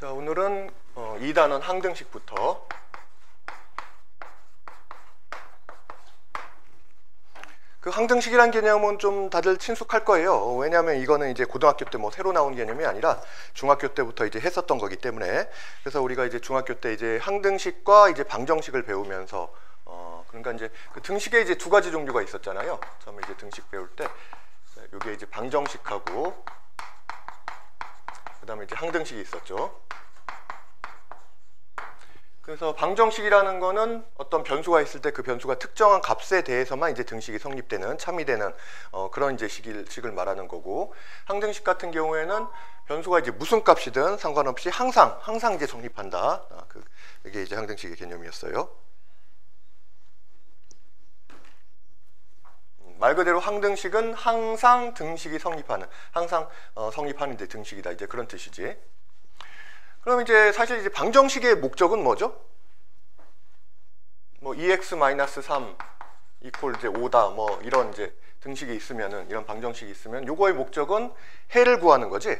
자, 오늘은 2단원 항등식부터 그 항등식이란 개념은 좀 다들 친숙할 거예요. 왜냐하면 이거는 이제 고등학교 때 뭐 새로 나온 개념이 아니라 중학교 때부터 이제 했었던 거기 때문에, 그래서 우리가 이제 중학교 때 이제 항등식과 이제 방정식을 배우면서 그러니까 이제 그 등식에 이제 두 가지 종류가 있었잖아요. 처음에 이제 등식 배울 때 이게 이제 방정식하고 그다음에 이제 항등식이 있었죠. 그래서 방정식이라는 거는 어떤 변수가 있을 때 그 변수가 특정한 값에 대해서만 이제 등식이 성립되는, 참이 되는 그런 이제 식을 말하는 거고, 항등식 같은 경우에는 변수가 이제 무슨 값이든 상관없이 항상 이제 성립한다. 이게 이제 항등식의 개념이었어요. 말 그대로 항등식은 항상 등식이 성립하는, 항상 성립하는 이제 등식이다, 이제 그런 뜻이지. 그럼 이제 사실 이제 방정식의 목적은 뭐죠? 뭐 2x-3 이퀄 이제 5다, 뭐 이런 이제 등식이 있으면은, 이런 방정식이 있으면 요거의 목적은 해를 구하는 거지.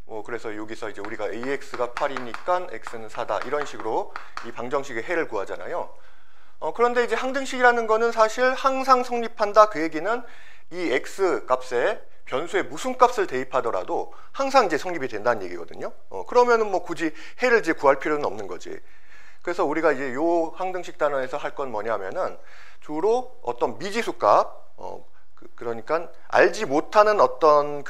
뭐 그래서 여기서 이제 우리가 ax가 8이니까 x는 4다, 이런 식으로 이 방정식의 해를 구하잖아요. 그런데 이제 항등식이라는 거는 사실 항상 성립한다, 그 얘기는 이 x 값에 변수에 무슨 값을 대입하더라도 항상 이제 성립이 된다는 얘기거든요. 그러면은 뭐 굳이 해를 이제 구할 필요는 없는 거지. 그래서 우리가 이제 요 항등식 단원에서 할 건 뭐냐면은 주로 어떤 미지수 값, 그러니까 알지 못하는 어떤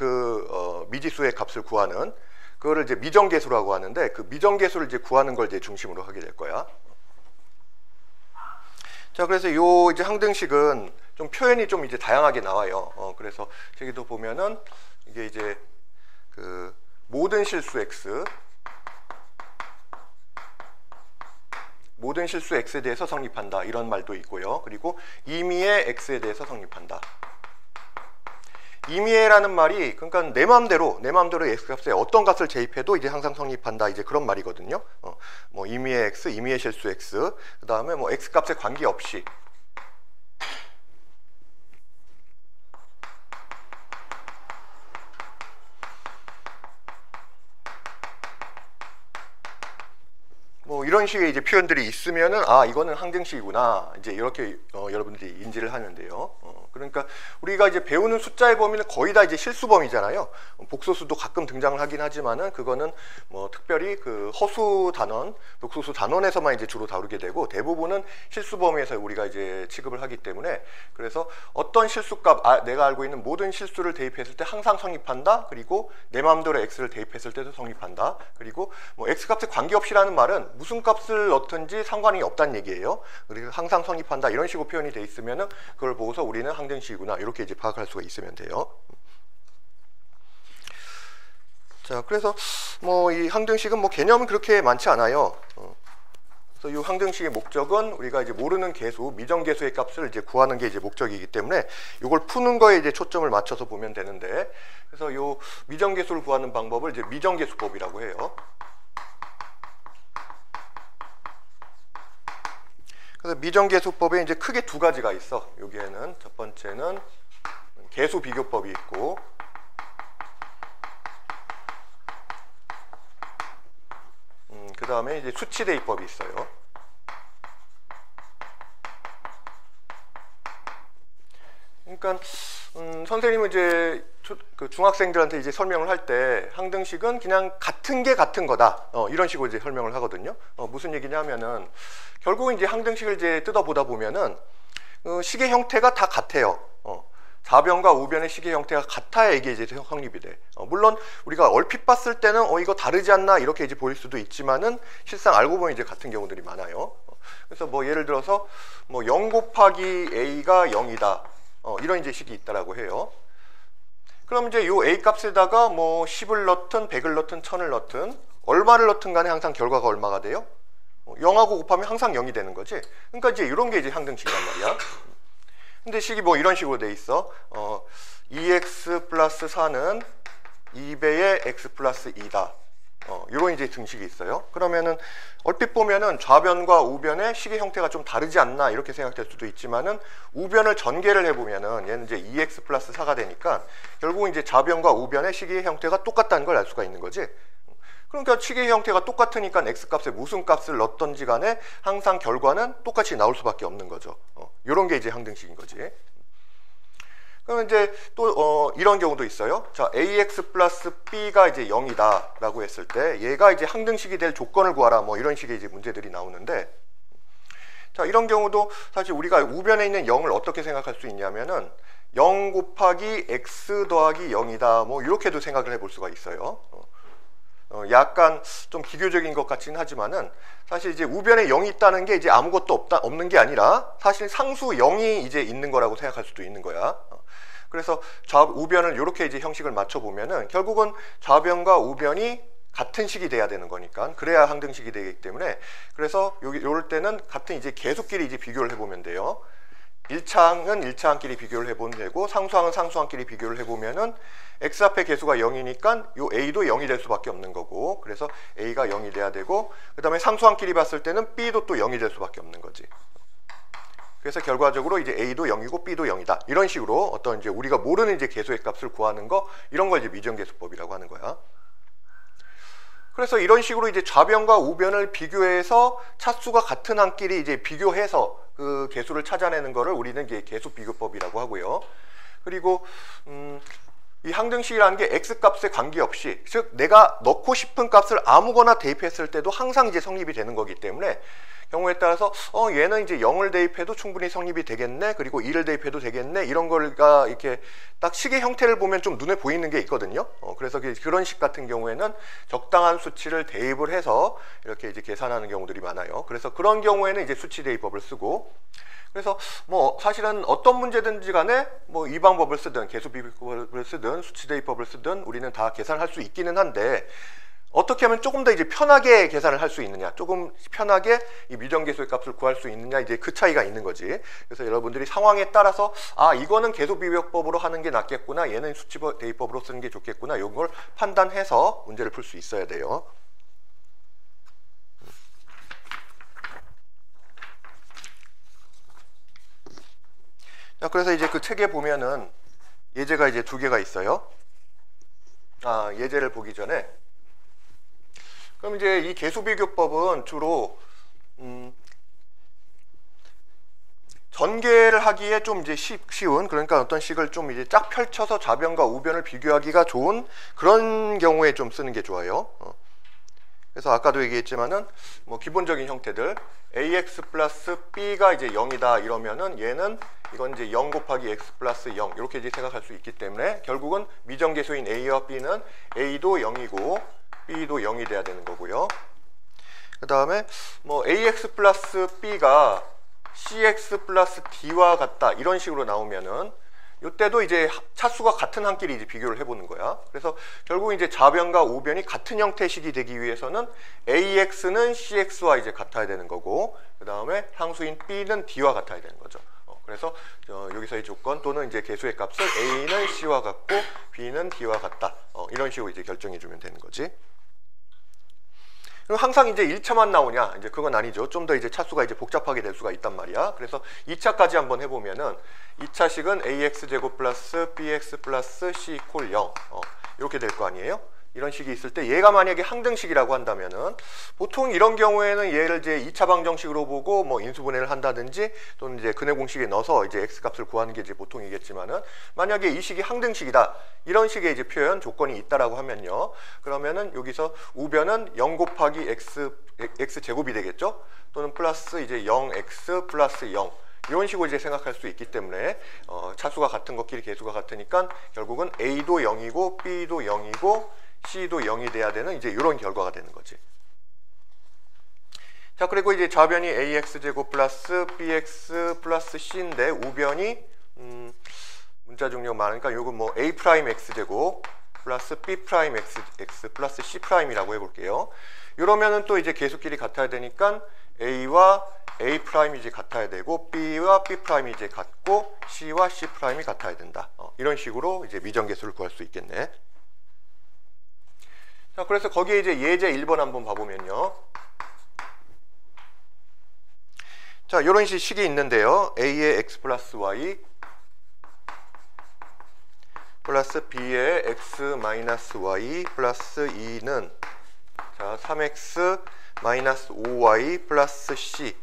미지수의 값을 구하는, 그거를 이제 미정계수라고 하는데, 그 미정계수를 이제 구하는 걸 이제 중심으로 하게 될 거야. 자, 그래서 요 이제 항등식은 좀 표현이 좀 이제 다양하게 나와요. 그래서 저기도 보면은 이게 이제 그 모든 실수 x, 모든 실수 x에 대해서 성립한다, 이런 말도 있고요. 그리고 임의의 x에 대해서 성립한다. 임의라는 말이 그러니까 내 마음대로 x값에 어떤 값을 제입해도 이제 항상 성립한다, 이제 그런 말이거든요. 뭐 임의의 x, 임의의 실수 x, 그 다음에 뭐 x값에 관계없이, 뭐 이런 식의 이제 표현들이 있으면은 이거는 항등식이구나, 이제 이렇게 여러분들이 인지를 하면 돼요. 그러니까 우리가 이제 배우는 숫자의 범위는 거의 다 이제 실수 범위잖아요. 복소수도 가끔 등장을 하긴 하지만은 그거는 뭐 특별히 그 허수 단원, 복소수 단원에서만 이제 주로 다루게 되고, 대부분은 실수 범위에서 우리가 이제 취급을 하기 때문에, 그래서 어떤 실수값, 내가 알고 있는 모든 실수를 대입했을 때 항상 성립한다, 그리고 내 마음대로 x를 대입했을 때도 성립한다, 그리고 뭐 x값에 관계없이라는 말은 무슨 값을 넣든지 상관이 없다는 얘기예요. 그리고 항상 성립한다, 이런 식으로 표현이 돼 있으면은 그걸 보고서 우리는 항등식이구나, 이렇게 이제 파악할 수가 있으면 돼요. 자, 그래서 뭐 이 항등식은 뭐 개념은 그렇게 많지 않아요. 그래서 이 항등식의 목적은 우리가 이제 모르는 계수, 미정계수의 값을 이제 구하는 게 이제 목적이기 때문에 이걸 푸는 거에 이제 초점을 맞춰서 보면 되는데, 그래서 이 미정계수를 구하는 방법을 이제 미정계수법이라고 해요. 그래서 미정계수법에 이제 크게 두 가지가 있어. 여기에는 첫 번째는 계수 비교법이 있고, 그 다음에 이제 수치 대입법이 있어요. 그러니까 선생님은 이제 그 중학생들한테 이제 설명을 할 때 항등식은 그냥 같은 게 같은 거다, 이런 식으로 이제 설명을 하거든요. 무슨 얘기냐면은 결국은 이제 항등식을 이제 뜯어보다 보면은 식의 형태가 다 같아요. 좌변과 우변의 식의 형태가 같아야 이게 이제 성립이 돼. 물론 우리가 얼핏 봤을 때는 이거 다르지 않나, 이렇게 이제 보일 수도 있지만은 실상 알고 보면 이제 같은 경우들이 많아요. 그래서 뭐 예를 들어서 뭐 0 곱하기 a가 0이다, 이런 이제 식이 있다라고 해요. 그럼 이제 요 a 값에다가 뭐 10을 넣든 100을 넣든 1000을 넣든 얼마를 넣든 간에 항상 결과가 얼마가 돼요? 0하고 곱하면 항상 0이 되는 거지. 그러니까 이제 이런 게 이제 항등식이란 말이야. 근데 식이 뭐 이런 식으로 돼 있어. 2x 플러스 4는 2배의 x 플러스 2다. 이런 이제 등식이 있어요. 그러면은 얼핏 보면은 좌변과 우변의 식의 형태가 좀 다르지 않나, 이렇게 생각될 수도 있지만은 우변을 전개를 해보면은 얘는 이제 2x 플러스 4가 되니까 결국은 이제 좌변과 우변의 식의 형태가 똑같다는 걸 알 수가 있는 거지. 그러니까 치개 형태가 똑같으니까 x값에 무슨 값을 넣었던지 간에 항상 결과는 똑같이 나올 수밖에 없는 거죠. 이런 게 이제 항등식인 거지. 그러면 이제 또 이런 경우도 있어요. 자, ax 플러스 b가 이제 0이다 라고 했을 때 얘가 이제 항등식이 될 조건을 구하라, 뭐 이런 식의 이제 문제들이 나오는데, 자, 이런 경우도 사실 우리가 우변에 있는 0을 어떻게 생각할 수 있냐면은 0 곱하기 x 더하기 0이다, 뭐 이렇게도 생각을 해볼 수가 있어요. 약간 좀 비교적인 것 같긴 하지만은 사실 이제 우변에 0이 있다는 게 이제 아무것도 없는 게 아니라 사실 상수 0이 이제 있는 거라고 생각할 수도 있는 거야. 그래서 우변을 이렇게 이제 형식을 맞춰 보면은 결국은 좌변과 우변이 같은 식이 돼야 되는 거니까, 그래야 항등식이 되기 때문에, 그래서 요럴 때는 같은 이제 계수끼리 이제 비교를 해보면 돼요. 1차항은 1차항끼리 비교를 해보면 되고, 상수항은 상수항끼리 비교를 해보면은 x 앞에 계수가 0이니까 요 a도 0이 될 수밖에 없는 거고, 그래서 a가 0이 돼야 되고, 그 다음에 상수항끼리 봤을 때는 b도 또 0이 될 수밖에 없는 거지. 그래서 결과적으로 이제 a도 0이고 b도 0이다, 이런 식으로 어떤 이제 우리가 모르는 이제 계수의 값을 구하는 거, 이런 걸 이제 미정계수법이라고 하는 거야. 그래서 이런 식으로 이제 좌변과 우변을 비교해서 차수가 같은 항끼리 이제 비교해서 그 계수를 찾아내는 거를 우리는 이제 계수비교법이라고 하고요. 그리고 이 항등식이라는 게 x값에 관계없이, 즉 내가 넣고 싶은 값을 아무거나 대입했을 때도 항상 이제 성립이 되는 거기 때문에, 경우에 따라서 얘는 이제 0을 대입해도 충분히 성립이 되겠네, 그리고 2를 대입해도 되겠네, 이런 거가 이렇게 딱 식의 형태를 보면 좀 눈에 보이는 게 있거든요. 그래서 그런 식 같은 경우에는 적당한 수치를 대입을 해서 이렇게 이제 계산하는 경우들이 많아요. 그래서 그런 경우에는 이제 수치 대입법을 쓰고, 그래서 뭐 사실은 어떤 문제든지 간에 뭐 이 방법을 쓰든 계수비교법을 쓰든 수치 대입법을 쓰든 우리는 다 계산할 수 있기는 한데, 어떻게 하면 조금 더 이제 편하게 계산을 할 수 있느냐, 조금 편하게 이 미정계수의 값을 구할 수 있느냐, 이제 그 차이가 있는 거지. 그래서 여러분들이 상황에 따라서 이거는 계수비교법으로 하는 게 낫겠구나, 얘는 수치 대입법으로 쓰는 게 좋겠구나, 이런 걸 판단해서 문제를 풀 수 있어야 돼요. 자, 그래서 이제 그 책에 보면은 예제가 이제 2개가 있어요. 예제를 보기 전에, 그럼 이제 이 계수비교법은 주로 전개를 하기에 좀 이제 쉬운, 그러니까 어떤 식을 좀 이제 쫙 펼쳐서 좌변과 우변을 비교하기가 좋은 그런 경우에 좀 쓰는 게 좋아요. 그래서 아까도 얘기했지만은 뭐 기본적인 형태들, ax 플러스 b가 이제 0이다 이러면은 얘는 이건 이제 0 곱하기 x 플러스 0 이렇게 이제 생각할 수 있기 때문에, 결국은 미정계수인 a와 b는 a도 0이고 b도 0이 돼야 되는 거고요. 그 다음에 뭐 ax 플러스 b가 cx 플러스 d와 같다 이런 식으로 나오면은 이때도 이제 차수가 같은 항끼리 이제 비교를 해보는 거야. 그래서 결국 이제 좌변과 우변이 같은 형태식이 되기 위해서는 ax는 cx와 이제 같아야 되는 거고, 그 다음에 상수인 b는 d와 같아야 되는 거죠. 그래서 여기서의 조건 또는 이제 계수의 값을 a는 c와 같고 b는 d와 같다, 이런 식으로 이제 결정해 주면 되는 거지. 그럼 항상 이제 1차만 나오냐? 이제 그건 아니죠. 좀 더 이제 차수가 이제 복잡하게 될 수가 있단 말이야. 그래서 2차까지 한번 해보면은 2차식은 ax제곱 플러스 bx 플러스 c 이퀄 0 이렇게 될 거 아니에요? 이런 식이 있을 때 얘가 만약에 항등식이라고 한다면은 보통 이런 경우에는 얘를 이제 2차 방정식으로 보고 뭐 인수분해를 한다든지 또는 이제 근해 공식에 넣어서 이제 x 값을 구하는 게 이제 보통이겠지만은, 만약에 이 식이 항등식이다 이런 식의 이제 표현 조건이 있다라고 하면요, 그러면은 여기서 우변은 0 곱하기 x 제곱이 되겠죠, 또는 플러스 이제 0x 플러스 0 이런 식으로 이제 생각할 수 있기 때문에 차수가 같은 것끼리 계수가 같으니까 결국은 a도 0이고 b도 0이고 c도 0이 돼야 되는 이제 이런 결과가 되는 거지. 자, 그리고 이제 좌변이 ax제곱 플러스 bx 플러스 c인데 우변이 문자 종류가 많으니까 요거 뭐 a 프라임 x제곱 플러스 b 프라임 x 플러스 c 프라임이라고 해볼게요. 이러면은 또 이제 계수끼리 같아야 되니까 a와 a 프라임이 이제 같아야 되고 b와 b 프라임이 이제 같고 c와 c 프라임이 같아야 된다. 이런 식으로 이제 미정계수를 구할 수 있겠네. 자, 그래서 거기에 이제 예제 1번 한번 봐보면요. 자, 이런 식이 있는데요. a의 x 플러스 y 플러스 b의 x 마이너스 y 플러스 2는 자, 3x 마이너스 5y 플러스 c.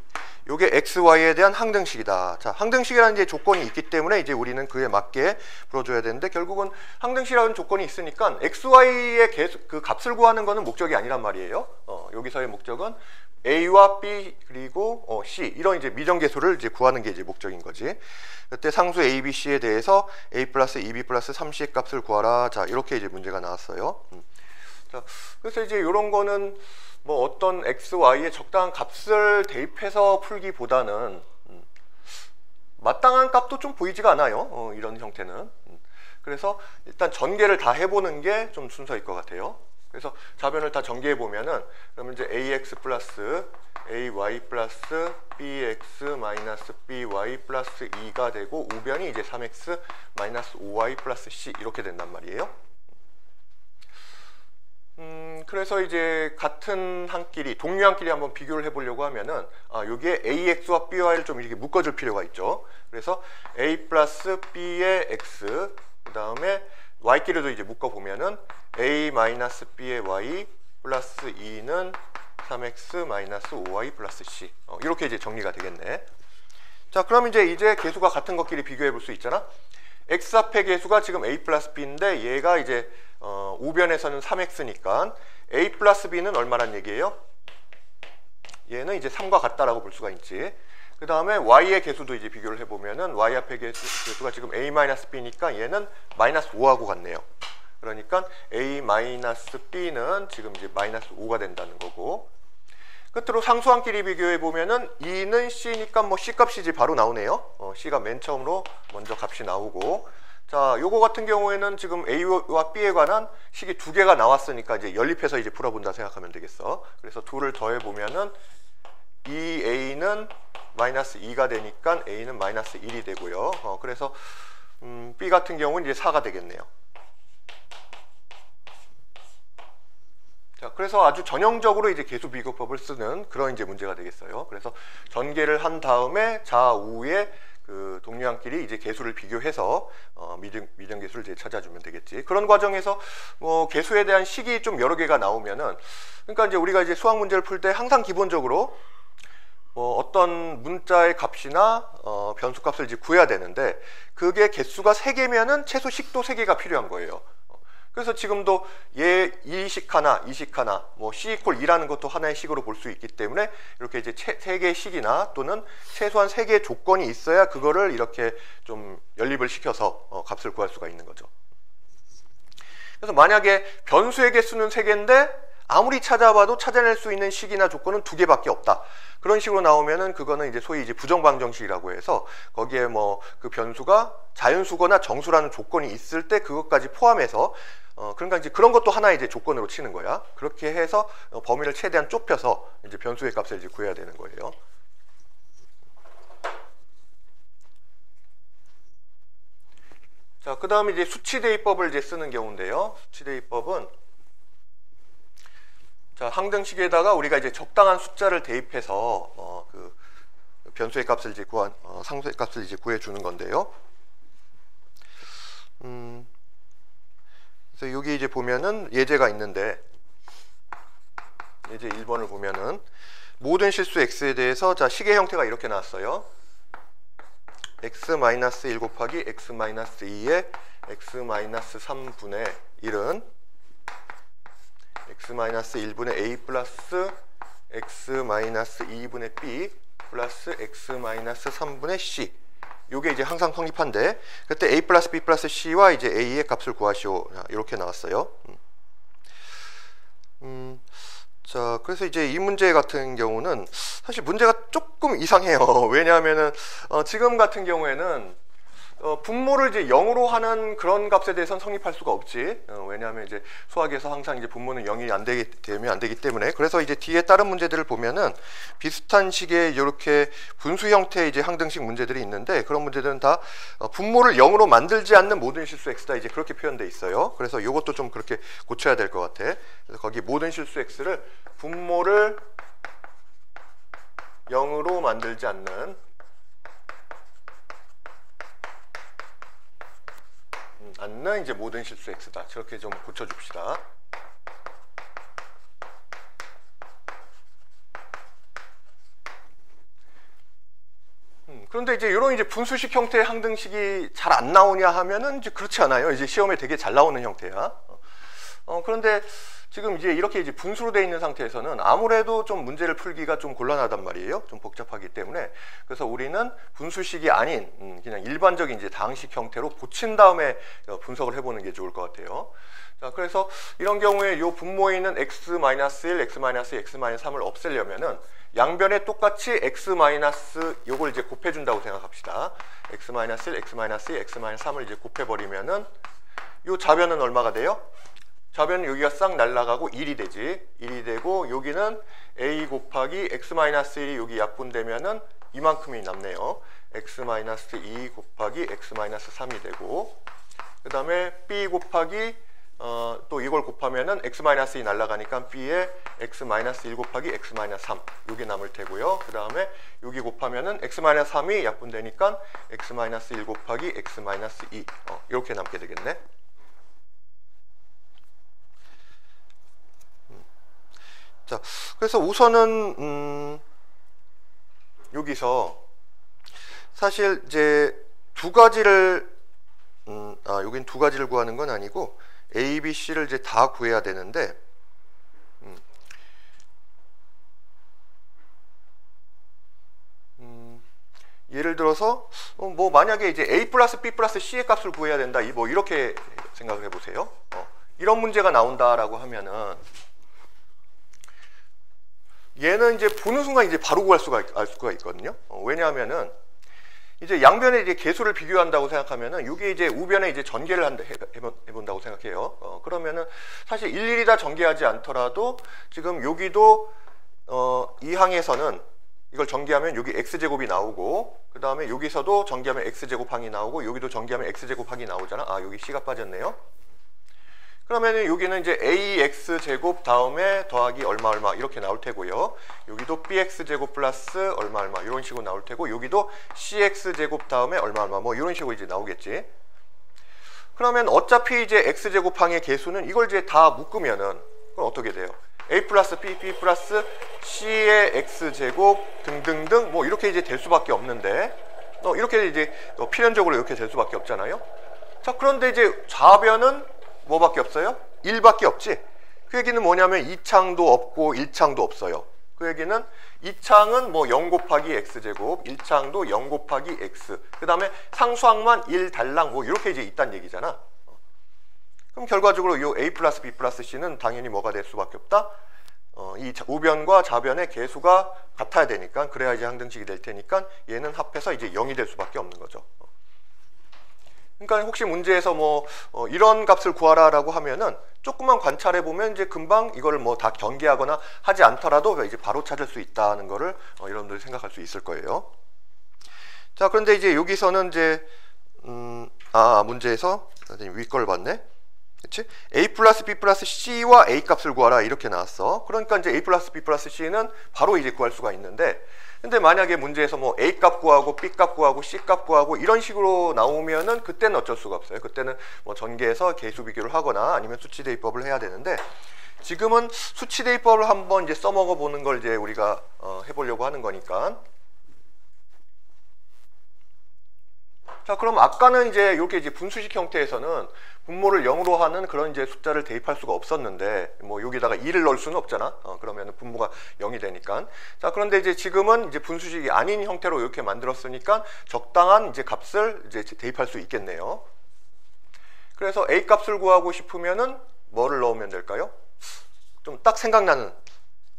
요게 xy에 대한 항등식이다. 자, 항등식이라는 이제 조건이 있기 때문에 이제 우리는 그에 맞게 풀어줘야 되는데, 결국은 항등식이라는 조건이 있으니까 xy의 그 값을 구하는 거는 목적이 아니란 말이에요. 여기서의 목적은 a와 b 그리고 c 이런 이제 미정계수를 이제 구하는 게 이제 목적인 거지. 그때 상수 a, b, c에 대해서 a 플러스 2b 플러스 3c의 값을 구하라. 자, 이렇게 이제 문제가 나왔어요. 자, 그래서 이제 이런 거는 뭐 어떤 x, y의 적당한 값을 대입해서 풀기보다는 마땅한 값도 좀 보이지가 않아요. 이런 형태는. 그래서 일단 전개를 다 해보는 게 좀 순서일 것 같아요. 그래서 좌변을 다 전개해 보면은, 그러면 이제 ax 플러스 ay 플러스 bx 마이너스 by 플러스 2가 되고, 우변이 이제 3x 마이너스 5y 플러스 c 이렇게 된단 말이에요. 그래서 이제 같은 한 끼리, 동류한 끼리 한번 비교를 해보려고 하면은, 여기에 ax와 by를 좀 이렇게 묶어줄 필요가 있죠. 그래서 a 플러스 b의 x, 그 다음에 y끼리도 이제 묶어보면은 a 마이너스 b의 y 플러스 2는 3x 마이너스 5y 플러스 c. 이렇게 이제 정리가 되겠네. 자, 그럼 이제 계수가 같은 것끼리 비교해 볼 수 있잖아. x 앞의 계수가 지금 a 플러스 b인데, 얘가 이제 우변에서는 3x니까 a 플러스 b는 얼마란 얘기예요? 얘는 이제 3과 같다라고 볼 수가 있지. 그 다음에 y의 계수도 이제 비교를 해보면은 y 앞의 계수가 지금 a 마이너스 b니까 얘는 마이너스 5하고 같네요. 그러니까 a 마이너스 b는 지금 이제 마이너스 5가 된다는 거고, 끝으로 상수항끼리 비교해 보면은 2는 c니까 뭐 c 값이 이제 바로 나오네요. c가 맨 처음으로 먼저 값이 나오고, 자, 요거 같은 경우에는 지금 a와 b에 관한 식이 두 개가 나왔으니까 이제 연립해서 이제 풀어본다 생각하면 되겠어. 그래서 둘을 더해 보면은 2a는 마이너스 2가 되니까 a는 마이너스 1이 되고요. 그래서 b 같은 경우는 이제 4가 되겠네요. 자, 그래서 아주 전형적으로 이제 계수 비교법을 쓰는 그런 이제 문제가 되겠어요. 그래서 전개를 한 다음에 좌우의 그 동류항끼리 이제 계수를 비교해서 미정계수를 이제 찾아주면 되겠지. 그런 과정에서 뭐 계수에 대한 식이 좀 여러 개가 나오면은, 그러니까 이제 우리가 이제 수학 문제를 풀 때 항상 기본적으로 어떤 문자의 값이나 변수값을 이제 구해야 되는데, 그게 개수가 3개면은 최소 식도 3개가 필요한 거예요. 그래서 지금도 이 식 하나, 이 식 하나, 뭐 c 이퀄 2라는 것도 하나의 식으로 볼 수 있기 때문에, 이렇게 이제 3개의 식이나 또는 최소한 3개의 조건이 있어야 그거를 이렇게 좀 연립을 시켜서 값을 구할 수가 있는 거죠. 그래서 만약에 변수의 개수는 3개인데 아무리 찾아봐도 찾아낼 수 있는 식이나 조건은 2개밖에 없다. 그런 식으로 나오면은 그거는 이제 소위 이제 부정방정식이라고 해서, 거기에 뭐 그 변수가 자연수거나 정수라는 조건이 있을 때 그것까지 포함해서, 그러니까 이제 그런 것도 하나의 이제 조건으로 치는 거야. 그렇게 해서 범위를 최대한 좁혀서 이제 변수의 값을 이제 구해야 되는 거예요. 자, 그 다음에 이제 수치대입법을 이제 쓰는 경우인데요. 수치대입법은, 자, 항등식에다가 우리가 이제 적당한 숫자를 대입해서 그 변수의 값을 이제 상수의 값을 이제 구해 주는 건데요. 그래서 여기 이제 보면은 예제가 있는데, 예제 1번을 보면은 모든 실수 x에 대해서, 자, 식의 형태가 이렇게 나왔어요. x-1 곱하기 x-2의 x-3분의 1은 x-1분의 a 플러스 x-2분의 b 플러스 x-3분의 c. 요게 이제 항상 성립한데, 그때 a 플러스 b 플러스 c와 이제 a의 값을 구하시오. 이렇게 나왔어요. 자, 그래서 이제 이 문제 같은 경우는 사실 문제가 조금 이상해요. 왜냐하면은 지금 같은 경우에는 분모를 이제 0으로 하는 그런 값에 대해서는 성립할 수가 없지. 왜냐하면 이제 수학에서 항상 이제 분모는 0이 되면 안 되기 때문에. 그래서 이제 뒤에 다른 문제들을 보면은 비슷한 식의 이렇게 분수 형태의 이제 항등식 문제들이 있는데, 그런 문제들은 다 분모를 0으로 만들지 않는 모든 실수 x다 이제 그렇게 표현돼 있어요. 그래서 이것도 좀 그렇게 고쳐야 될 것 같아. 그래서 거기 모든 실수 x를 분모를 0으로 만들지 않는 이제 모든 실수 x다. 저렇게 좀 고쳐줍시다. 그런데 이제 이런 이제 분수식 형태의 항등식이 잘 안 나오냐 하면은 이제 그렇지 않아요. 이제 시험에 되게 잘 나오는 형태야. 그런데 지금 이제 이렇게 이제 분수로 되어 있는 상태에서는 아무래도 좀 문제를 풀기가 좀 곤란하단 말이에요. 좀 복잡하기 때문에. 그래서 우리는 분수식이 아닌 그냥 일반적인 이제 다항식 형태로 고친 다음에 분석을 해보는 게 좋을 것 같아요. 자, 그래서 이런 경우에 요 분모에 있는 x-1, x-2, x-3을 없애려면은 양변에 똑같이 x- 요걸 이제 곱해준다고 생각합시다. x-1, x-2, x-3을 이제 곱해버리면은 요 좌변은 얼마가 돼요? 좌변은 여기가 싹 날아가고 1이 되지. 1이 되고 여기는 a 곱하기 x-1이 여기 약분되면은 이만큼이 남네요. x-2 곱하기 x-3이 되고, 그 다음에 b 곱하기 또 이걸 곱하면은 x-2 날아가니까 b에 x-1 곱하기 x-3 여기 남을 테고요. 그 다음에 여기 곱하면은 x-3이 약분되니까 x-1 곱하기 x-2 이렇게 남게 되겠네. 자, 그래서 우선은 여기서 사실 이제 두 가지를 여긴 두 가지를 구하는 건 아니고 A, B, C를 이제 다 구해야 되는데 예를 들어서 뭐 만약에 이제 A 플러스 B 플러스 C의 값을 구해야 된다 뭐 이렇게 생각을 해보세요. 이런 문제가 나온다라고 하면은 얘는 이제 보는 순간 이제 바로 구할 수가 있거든요. 왜냐하면은 이제 양변의 이제 개수를 비교한다고 생각하면은 이게 이제 우변에 이제 전개를 해본다고 생각해요. 그러면은 사실 일일이 다 전개하지 않더라도 지금 여기도 이 항에서는 이걸 전개하면 여기 x제곱이 나오고, 그 다음에 여기서도 전개하면 x제곱항이 나오고, 여기도 전개하면 x제곱항이 나오잖아. 여기 c가 빠졌네요. 그러면 여기는 이제 ax제곱 다음에 더하기 얼마 이렇게 나올 테고요. 여기도 bx제곱 플러스 얼마 이런 식으로 나올 테고, 여기도 cx제곱 다음에 얼마 뭐 이런 식으로 이제 나오겠지. 그러면 어차피 이제 x제곱항의 개수는 이걸 이제 다 묶으면은 그럼 어떻게 돼요? a 플러스 b, b 플러스 c의 x제곱 등등등 뭐 이렇게 이제 될 수밖에 없는데, 이렇게 이제 필연적으로 이렇게 될 수밖에 없잖아요. 자, 그런데 이제 좌변은 뭐밖에 없어요? 1밖에 없지. 그 얘기는 뭐냐면 2창도 없고 1창도 없어요. 그 얘기는 2창은 뭐 0 곱하기 x제곱, 1창도 0 곱하기 x, 그 다음에 상수항만 1 달랑 뭐 이렇게 이제 있다는 얘기잖아. 그럼 결과적으로 이 a 플러스 b 플러스 c는 당연히 뭐가 될 수밖에 없다? 이 우변과 좌변의 개수가 같아야 되니까, 그래야 이제 항등식이 될 테니까 얘는 합해서 이제 0이 될 수밖에 없는 거죠. 그러니까 혹시 문제에서 뭐 이런 값을 구하라라고 하면은 조금만 관찰해 보면 이제 금방 이걸 뭐 다 경계하거나 하지 않더라도 이제 바로 찾을 수 있다는 거를 여러분들이 생각할 수 있을 거예요. 자, 그런데 이제 여기서는 이제 문제에서 위 걸 봤네. 그치? A 플러스 B 플러스 C와 A 값을 구하라 이렇게 나왔어. 그러니까 이제 A 플러스 B 플러스 C는 바로 이제 구할 수가 있는데, 근데 만약에 문제에서 뭐 A 값 구하고 B 값 구하고 C 값 구하고 이런 식으로 나오면은 그때는 어쩔 수가 없어요. 그때는 뭐 전개해서 개수 비교를 하거나 아니면 수치 대입법을 해야 되는데, 지금은 수치 대입법을 한번 이제 써먹어 보는 걸 이제 우리가 해보려고 하는 거니까. 자, 그럼 아까는 이제 이렇게 이제 분수식 형태에서는 분모를 0으로 하는 그런 이제 숫자를 대입할 수가 없었는데, 뭐 여기다가 2를 넣을 수는 없잖아. 그러면 분모가 0이 되니까. 자, 그런데 이제 지금은 이제 분수식이 아닌 형태로 이렇게 만들었으니까 적당한 이제 값을 이제 대입할 수 있겠네요. 그래서 A 값을 구하고 싶으면은 뭐를 넣으면 될까요? 좀 딱 생각나는,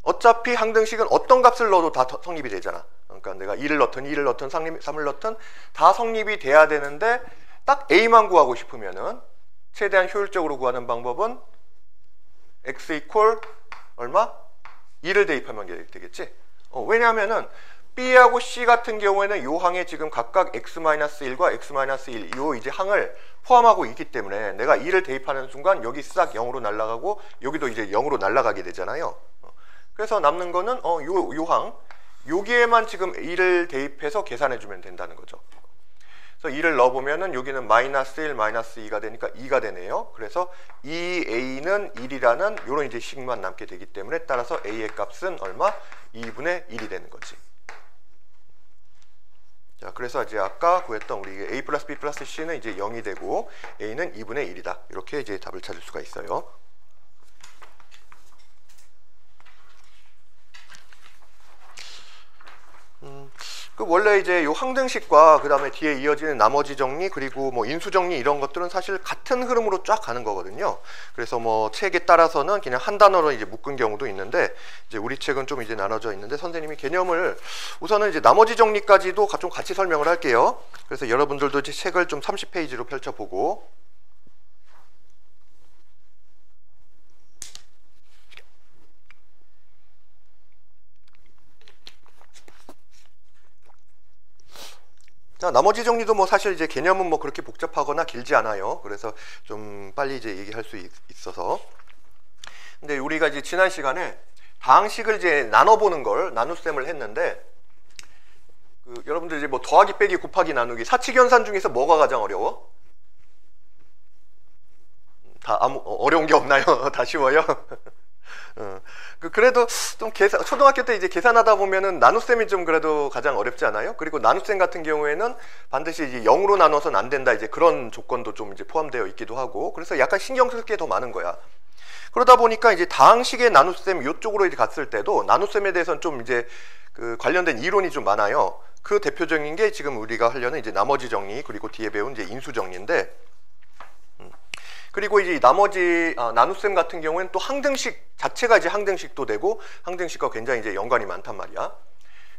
어차피 항등식은 어떤 값을 넣어도 다 성립이 되잖아. 그러니까 내가 2를 넣든 2를 넣든 3을 넣든 다 성립이 돼야 되는데, 딱 A만 구하고 싶으면은 최대한 효율적으로 구하는 방법은 x 이퀄 얼마? 2를 대입하면 되겠지. 왜냐하면은 B하고 C 같은 경우에는 요 항에 지금 각각 x-1과 x-1 요 이제 항을 포함하고 있기 때문에 내가 2를 대입하는 순간 여기 싹 0으로 날아가고 여기도 이제 0으로 날아가게 되잖아요. 그래서 남는 거는 요 항, 여기에만 지금 2를 대입해서 계산해 주면 된다는 거죠. 그래서 2를 넣어보면은 여기는 마이너스 1, 마이너스 2가 되니까 2가 되네요. 그래서 2a는 1이라는 요런 이제 식만 남게 되기 때문에, 따라서 a의 값은 얼마? 2분의 1이 되는 거지. 자, 그래서 이제 아까 구했던 우리 A 플러스 B 플러스 C는 이제 0이 되고 A는 2분의 1이다. 이렇게 이제 답을 찾을 수가 있어요. 그 원래 이제 요 항등식과 그 다음에 뒤에 이어지는 나머지 정리 그리고 뭐 인수 정리 이런 것들은 사실 같은 흐름으로 쫙 가는 거거든요. 그래서 뭐 책에 따라서는 그냥 한 단어로 이제 묶은 경우도 있는데 이제 우리 책은 좀 이제 나눠져 있는데 선생님이 개념을 우선은 이제 나머지 정리까지도 좀 같이 설명을 할게요. 그래서 여러분들도 이제 책을 좀 30페이지로 펼쳐보고 자, 나머지 정리도 뭐 사실 이제 개념은 뭐 그렇게 복잡하거나 길지 않아요. 그래서 좀 빨리 이제 얘기할 수 있어서. 근데 우리가 이제 지난 시간에 다항식을 이제 나눠보는 걸 나눗셈을 했는데, 여러분들 이제 뭐 더하기 빼기 곱하기 나누기 사칙연산 중에서 뭐가 가장 어려워? 다 어려운 게 없나요? 다 쉬워요? 그래도 좀 초등학교 때 이제 계산하다 보면은 나눗셈이 좀 그래도 가장 어렵지 않아요? 그리고 나눗셈 같은 경우에는 반드시 이제 0으로 나눠서는 안 된다 이제 그런 조건도 좀 이제 포함되어 있기도 하고 그래서 약간 신경 쓸 게 더 많은 거야. 그러다 보니까 이제 다항식의 나눗셈 이쪽으로 이제 갔을 때도 나눗셈에 대해서는 좀 이제 그 관련된 이론이 좀 많아요. 그 대표적인 게 지금 우리가 하려는 이제 나머지 정리 그리고 뒤에 배운 이제 인수 정리인데 그리고 이제 나머지 나눗셈 같은 경우에는 또 항등식 자체가 이제 항등식도 되고 항등식과 굉장히 이제 연관이 많단 말이야.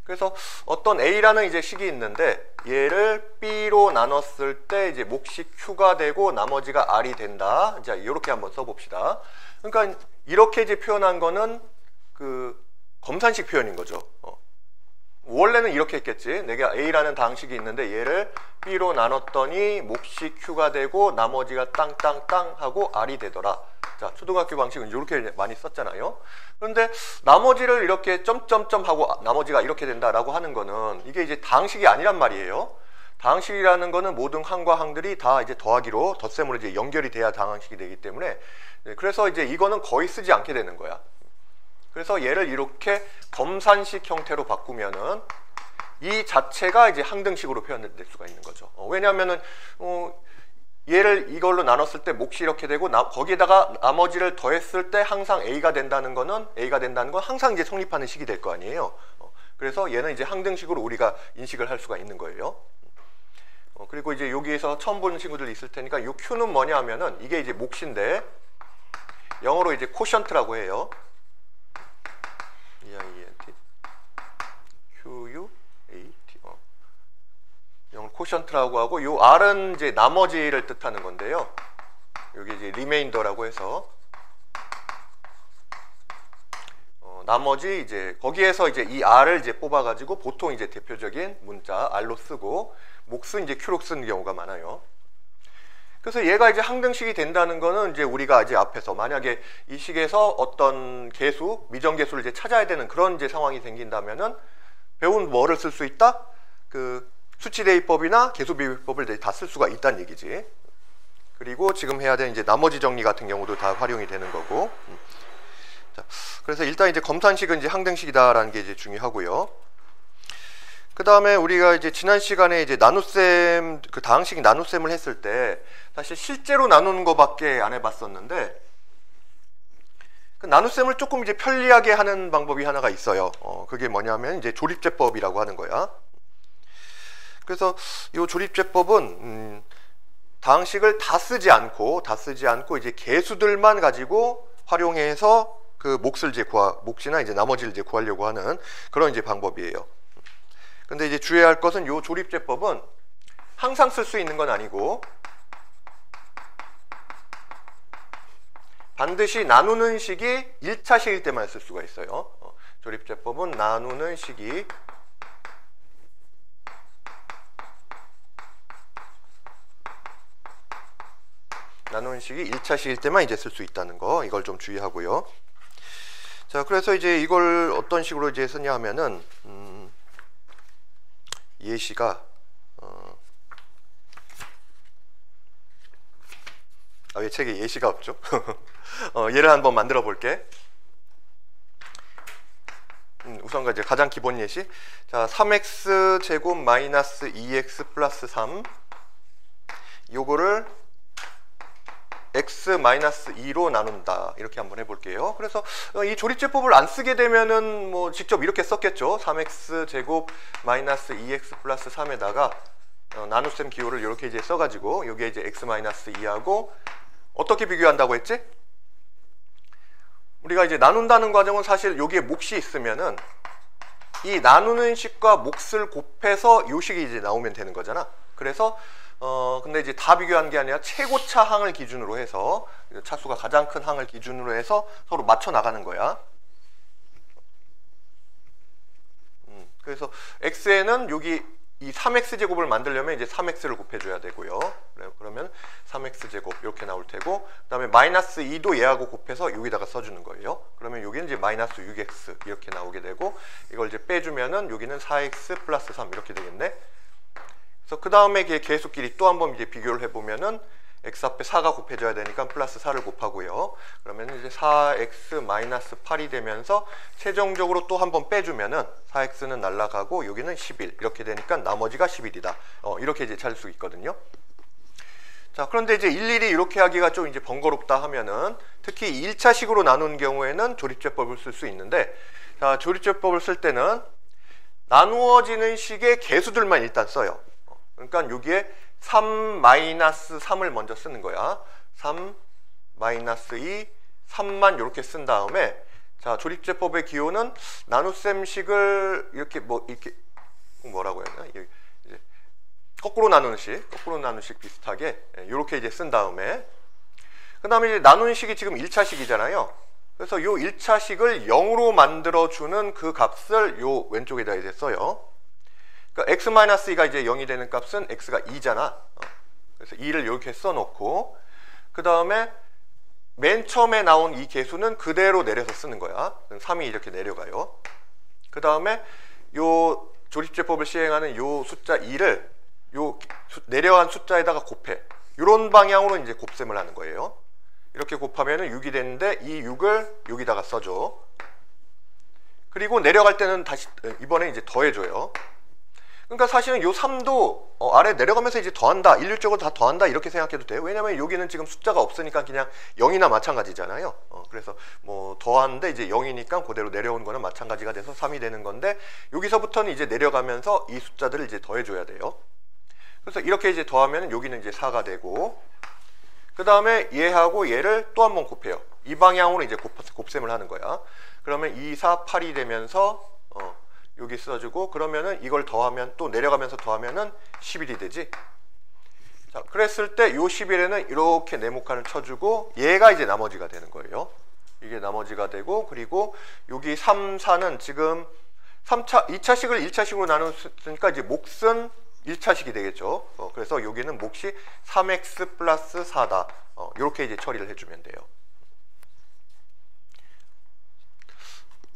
그래서 어떤 A라는 이제 식이 있는데 얘를 B로 나눴을 때 이제 몫이 Q가 되고 나머지가 R이 된다. 자, 이렇게 한번 써봅시다. 그러니까 이렇게 이제 표현한 거는 그 검산식 표현인 거죠. 원래는 이렇게 했겠지. 내가 A라는 다항식이 있는데 얘를 B로 나눴더니 몫이 Q가 되고 나머지가 땅땅땅 하고 R이 되더라. 자, 초등학교 방식은 이렇게 많이 썼잖아요. 그런데 나머지를 이렇게 점점점 하고 나머지가 이렇게 된다라고 하는 거는 이게 이제 다항식이 아니란 말이에요. 다항식이라는 거는 모든 항과 항들이 다 이제 더하기로 덧셈으로 이제 연결이 돼야 다항식이 되기 때문에 그래서 이제 이거는 거의 쓰지 않게 되는 거야. 그래서 얘를 이렇게 검산식 형태로 바꾸면은 이 자체가 이제 항등식으로 표현될 수가 있는 거죠. 왜냐하면은 얘를 이걸로 나눴을 때 몫이 이렇게 되고 거기에다가 나머지를 더했을 때 항상 A가 된다는 건 항상 이제 성립하는 식이 될 거 아니에요. 그래서 얘는 이제 항등식으로 우리가 인식을 할 수가 있는 거예요. 그리고 이제 여기에서 처음 보는 친구들 있을 테니까 이 Q는 뭐냐 하면은 이게 이제 몫인데 영어로 이제 코션트라고 해요. EIENT QUAT 영어로 코션트라고 하고 요 R은 이제 나머지를 뜻하는 건데요. 여기 이제 리메인더라고 해서 나머지 이제 거기에서 이제 이 R을 이제 뽑아가지고 보통 이제 대표적인 문자 R로 쓰고 몫은 이제 Q로 쓰는 경우가 많아요. 그래서 얘가 이제 항등식이 된다는 거는 이제 우리가 이제 앞에서 만약에 이 식에서 어떤 계수, 미정계수를 이제 찾아야 되는 그런 이제 상황이 생긴다면은 배운 뭐를 쓸 수 있다? 그 수치 대입법이나 계수 비율법을 다 쓸 수가 있다는 얘기지. 그리고 지금 해야 되는 이제 나머지 정리 같은 경우도 다 활용이 되는 거고. 자, 그래서 일단 이제 검산식은 이제 항등식이다라는 게 이제 중요하고요. 그 다음에 우리가 이제 지난 시간에 이제 나눗셈, 그 다항식 나눗셈을 했을 때 사실 실제로 나누는 거밖에 안 해봤었는데 그 나눗셈을 조금 이제 편리하게 하는 방법이 하나가 있어요. 그게 뭐냐면 이제 조립제법이라고 하는 거야. 그래서 이 조립제법은 다항식을 다 쓰지 않고 이제 계수들만 가지고 활용해서 그 몫이나 이제 나머지를 이제 구하려고 하는 그런 이제 방법이에요. 근데 이제 주의할 것은 이 조립제법은 항상 쓸 수 있는 건 아니고 반드시 나누는 식이 1차식일 때만 쓸 수가 있어요. 조립제법은 나누는 식이 나누는 식이 1차식일 때만 이제 쓸 수 있다는 거 이걸 좀 주의하고요. 자, 그래서 이제 이걸 어떤 식으로 이제 쓰냐 하면은 예시가 왜 책에 예시가 없죠? 얘를 한번 만들어 볼게. 우선 이제 가장 기본 예시. 자, 3x 제곱 마이너스 2x 플러스 3 요거를 x 마이너스 2로 나눈다. 이렇게 한번 해볼게요. 그래서 이 조립제법을 안 쓰게 되면은 뭐 직접 이렇게 썼겠죠. 3x 제곱 마이너스 2x 플러스 3에다가 나눗셈 기호를 이렇게 이제 써가지고 여기에 이제 x 마이너스 2하고 어떻게 비교한다고 했지? 우리가 이제 나눈다는 과정은 사실 여기에 몫이 있으면은 이 나누는 식과 몫을 곱해서 요 식이 이제 나오면 되는 거잖아. 그래서 근데 이제 다 비교한 게 아니라 최고차 항을 기준으로 해서 차수가 가장 큰 항을 기준으로 해서 서로 맞춰 나가는 거야. 그래서 x에는 여기 이 3x 제곱을 만들려면 이제 3x를 곱해줘야 되고요. 그러면 3x 제곱 이렇게 나올 테고, 그다음에 마이너스 2도 얘하고 곱해서 여기다가 써주는 거예요. 그러면 여기는 이제 마이너스 6x 이렇게 나오게 되고, 이걸 이제 빼주면은 여기는 4x 플러스 3 이렇게 되겠네. 그래서 그 다음에 계수끼리 또 한번 이제 비교를 해보면은 x 앞에 4가 곱해져야 되니까 플러스 4를 곱하고요. 그러면 이제 4x 마이너스 8이 되면서 최종적으로 또 한번 빼주면은 4x는 날라가고 여기는 11 이렇게 되니까 나머지가 11이다. 이렇게 이제 찾을 수 있거든요. 자, 그런데 이제 일일이 이렇게 하기가 좀 이제 번거롭다 하면은 특히 1차식으로 나눈 경우에는 조립제법을 쓸 수 있는데, 자, 조립제법을 쓸 때는 나누어지는 식의 개수들만 일단 써요. 그러니까 여기에 3-3을 먼저 쓰는 거야. 3-2, 3만 이렇게 쓴 다음에, 자, 조립제법의 기호는 나눗셈식을 이렇게 이렇게 뭐라고 했나? 이제 거꾸로 나누는 식 비슷하게 이렇게 이제 쓴 다음에, 그 다음에 이제 나누는 식이 지금 1차식이잖아요. 그래서 요 1차식을 0으로 만들어주는 그 값을 요 왼쪽에다 이제 써요. 그러니까 x-2가 이제 0이 되는 값은 x가 2잖아. 그래서 2를 이렇게 써놓고, 그 다음에 맨 처음에 나온 이 개수는 그대로 내려서 쓰는 거야. 3이 이렇게 내려가요. 그 다음에 요 조립제법을 시행하는 요 숫자 2를 요 내려간 숫자에다가 곱해. 이런 방향으로 이제 곱셈을 하는 거예요. 이렇게 곱하면은 6이 되는데 이 6을 여기다가 써줘. 그리고 내려갈 때는 다시 이번에 이제 더해줘요. 그러니까 사실은 요 3도 아래 내려가면서 이제 더한다, 일률적으로 다 더한다 이렇게 생각해도 돼요. 왜냐면 여기는 지금 숫자가 없으니까 그냥 0이나 마찬가지잖아요. 그래서 뭐 더하는데 이제 0이니까 그대로 내려온 거는 마찬가지가 돼서 3이 되는 건데, 여기서부터는 이제 내려가면서 이 숫자들을 이제 더해줘야 돼요. 그래서 이렇게 이제 더하면 여기는 이제 4가 되고, 그 다음에 얘하고 얘를 또 한 번 곱해요. 이 방향으로 이제 곱셈을 하는 거야. 그러면 2, 4, 8이 되면서 여기 써주고, 그러면은 이걸 더하면 또 내려가면서 더하면은 11이 되지. 자, 그랬을 때 요 11에는 이렇게 네모칸을 쳐주고 얘가 이제 나머지가 되는 거예요. 이게 나머지가 되고, 그리고 여기 3, 4는 지금 2차식을 1차식으로 나눴으니까 이제 몫은 1차식이 되겠죠. 그래서 여기는 몫이 3x 플러스 4다. 이렇게 이제 처리를 해주면 돼요.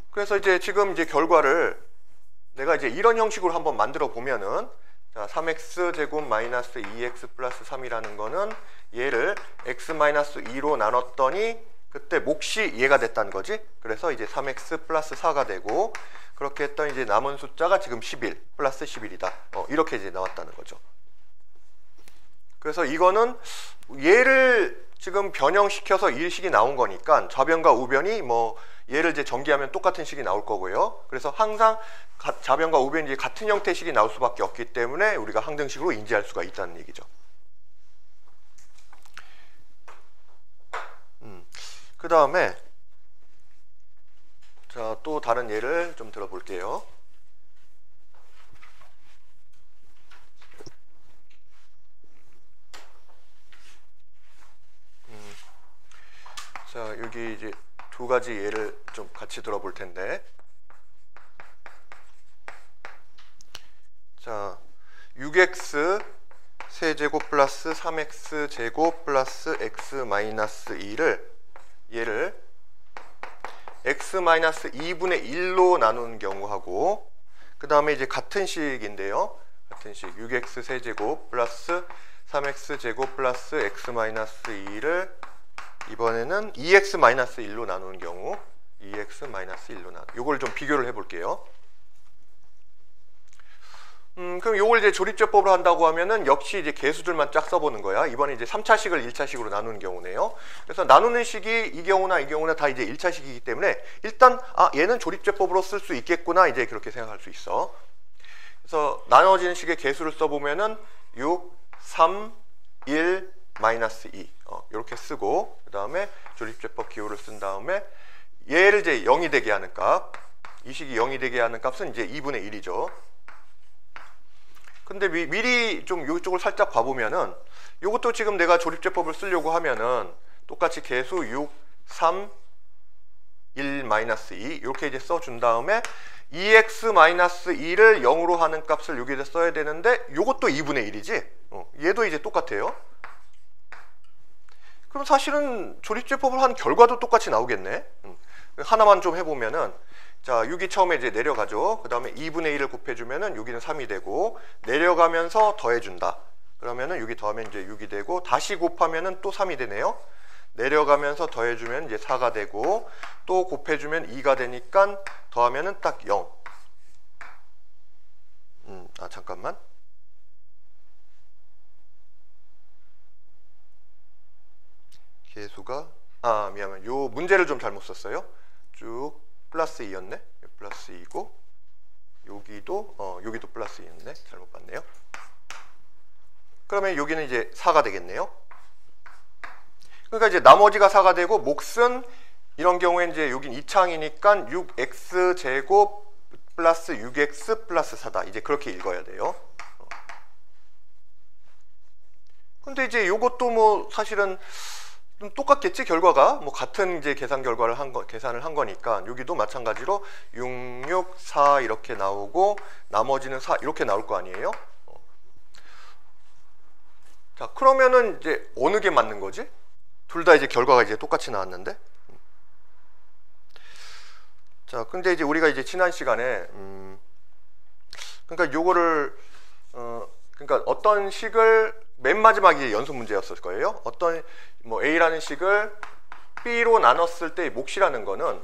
그래서 이제 지금 이제 결과를 내가 이제 이런 형식으로 한번 만들어 보면은, 자, 3x 제곱 마이너스 2x 플러스 3이라는 거는 얘를 x 마이너스 2로 나눴더니 그때 몫이 얘가 됐다는 거지. 그래서 이제 3x 플러스 4가 되고, 그렇게 했더니 이제 남은 숫자가 지금 11 플러스 11이다. 이렇게 이제 나왔다는 거죠. 그래서 이거는 얘를 지금 변형시켜서 이 식이 나온 거니까 좌변과 우변이 뭐 얘를 이제 전개하면 똑같은 식이 나올 거고요. 그래서 항상 좌변과 우변이 같은 형태의 식이 나올 수밖에 없기 때문에 우리가 항등식으로 인지할 수가 있다는 얘기죠. 그 다음에 자, 또 다른 예를 좀 들어볼게요. 자, 여기 이제 두 가지 예를 좀 같이 들어볼 텐데, 자, 6x 세제곱 플러스 3x 제곱 플러스 x 마이너스 2를 얘를 x 마이너스 2분의 1로 나눈 경우하고, 그 다음에 이제 같은 식인데요. 같은 식 6x 세제곱 플러스 3x 제곱 플러스 x 마이너스 2를 이번에는 2x 마이너스 1로 나누는 경우, 2x-1로 나눠. 요걸 좀 비교를 해볼게요. 그럼 요걸 이제 조립제법으로 한다고 하면은 역시 이제 개수들만 쫙 써보는 거야. 이번에 이제 3차식을 1차식으로 나누는 경우네요. 그래서 나누는 식이 이 경우나 다 이제 1차식이기 때문에 일단 얘는 조립제법으로 쓸 수 있겠구나 이제 그렇게 생각할 수 있어. 그래서 나눠지는 식의 개수를 써보면은 6, 3, 1, 마이너스 2 이렇게 쓰고 그 다음에 조립제법 기호를 쓴 다음에 얘를 이제 0이 되게 하는 값, 이 식이 0이 되게 하는 값은 이제 2분의 1이죠. 근데 미리 좀 이쪽을 살짝 봐보면은 이것도 지금 내가 조립제법을 쓰려고 하면은 똑같이 개수 6, 3, 1, 마이너스 2 이렇게 이제 써준 다음에 2x 마이너스 2를 0으로 하는 값을 여기에다 써야 되는데 이것도 2분의 1이지? 얘도 이제 똑같아요. 그럼 사실은 조립제법을 한 결과도 똑같이 나오겠네. 하나만 좀 해보면은 자 6이 처음에 이제 내려가죠. 그 다음에 2분의 1을 곱해주면은 여기는 3이 되고 내려가면서 더해준다. 그러면은 6이 더하면 이제 6이 되고 다시 곱하면은 또 3이 되네요. 내려가면서 더해주면 이제 4가 되고 또 곱해주면 2가 되니까 더하면은 딱 0. 잠깐만. 개수가 미안해. 요 문제를 좀 잘못 썼어요. 쭉 플러스 2였네. 플러스 2고 여기도 플러스 2였네. 잘못 봤네요. 그러면 여기는 이제 4가 되겠네요. 그러니까 이제 나머지가 4가 되고 몫은 이런 경우에 이제 여긴 2창이니까 6x 제곱 플러스 6x 플러스 4다. 이제 그렇게 읽어야 돼요. 근데 이제 요것도 뭐 사실은 좀 똑같겠지 결과가 뭐 같은 이제 계산 결과를 계산을 한 거니까 여기도 마찬가지로 6, 6, 4 이렇게 나오고 나머지는 4 이렇게 나올 거 아니에요? 자 그러면은 이제 어느 게 맞는 거지? 둘 다 이제 결과가 이제 똑같이 나왔는데. 자 근데 이제 우리가 이제 지난 시간에 그러니까 요거를 그러니까 어떤 식을 맨 마지막이 연속 문제였을 거예요. 어떤 뭐 A라는 식을 B로 나눴을 때 몫이라는 거는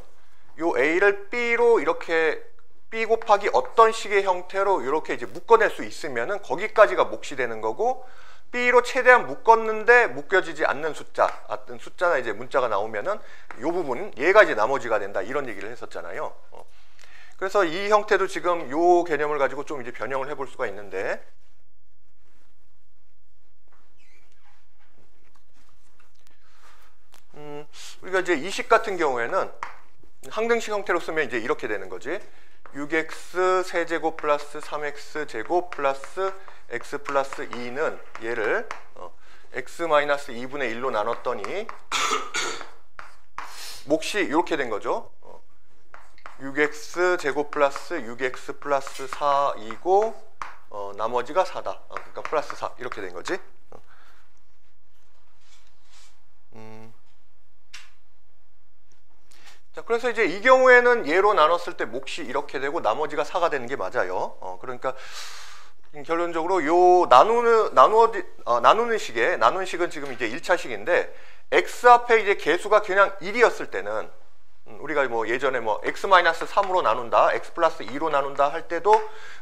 요 A를 B로 이렇게 B 곱하기 어떤 식의 형태로 이렇게 이제 묶어낼 수 있으면은 거기까지가 몫이 되는 거고 B로 최대한 묶었는데 묶여지지 않는 숫자나 이제 문자가 나오면은 요 부분은 얘가 이제 나머지가 된다 이런 얘기를 했었잖아요. 그래서 이 형태도 지금 요 개념을 가지고 좀 이제 변형을 해볼 수가 있는데. 우리가 이제 이 식 같은 경우에는 항등식 형태로 쓰면 이제 이렇게 되는 거지. 6x 세제곱 플러스 3x 제곱 플러스 x 플러스 2는 얘를 x 마이너스 2분의 1로 나눴더니 몫이 이렇게 된 거죠. 6x 제곱 플러스 6x 플러스 4이고 나머지가 4다. 그러니까 플러스 4 이렇게 된 거지. 자, 그래서 이제 이 경우에는 얘로 나눴을 때 몫이 이렇게 되고 나머지가 4가 되는 게 맞아요. 그러니까 결론적으로 요 나누는 식은 지금 이제 1차식인데 x 앞에 이제 개수가 그냥 1이었을 때는 우리가 뭐 예전에 뭐 x-3으로 나눈다, x 플러스 2로 나눈다 할 때도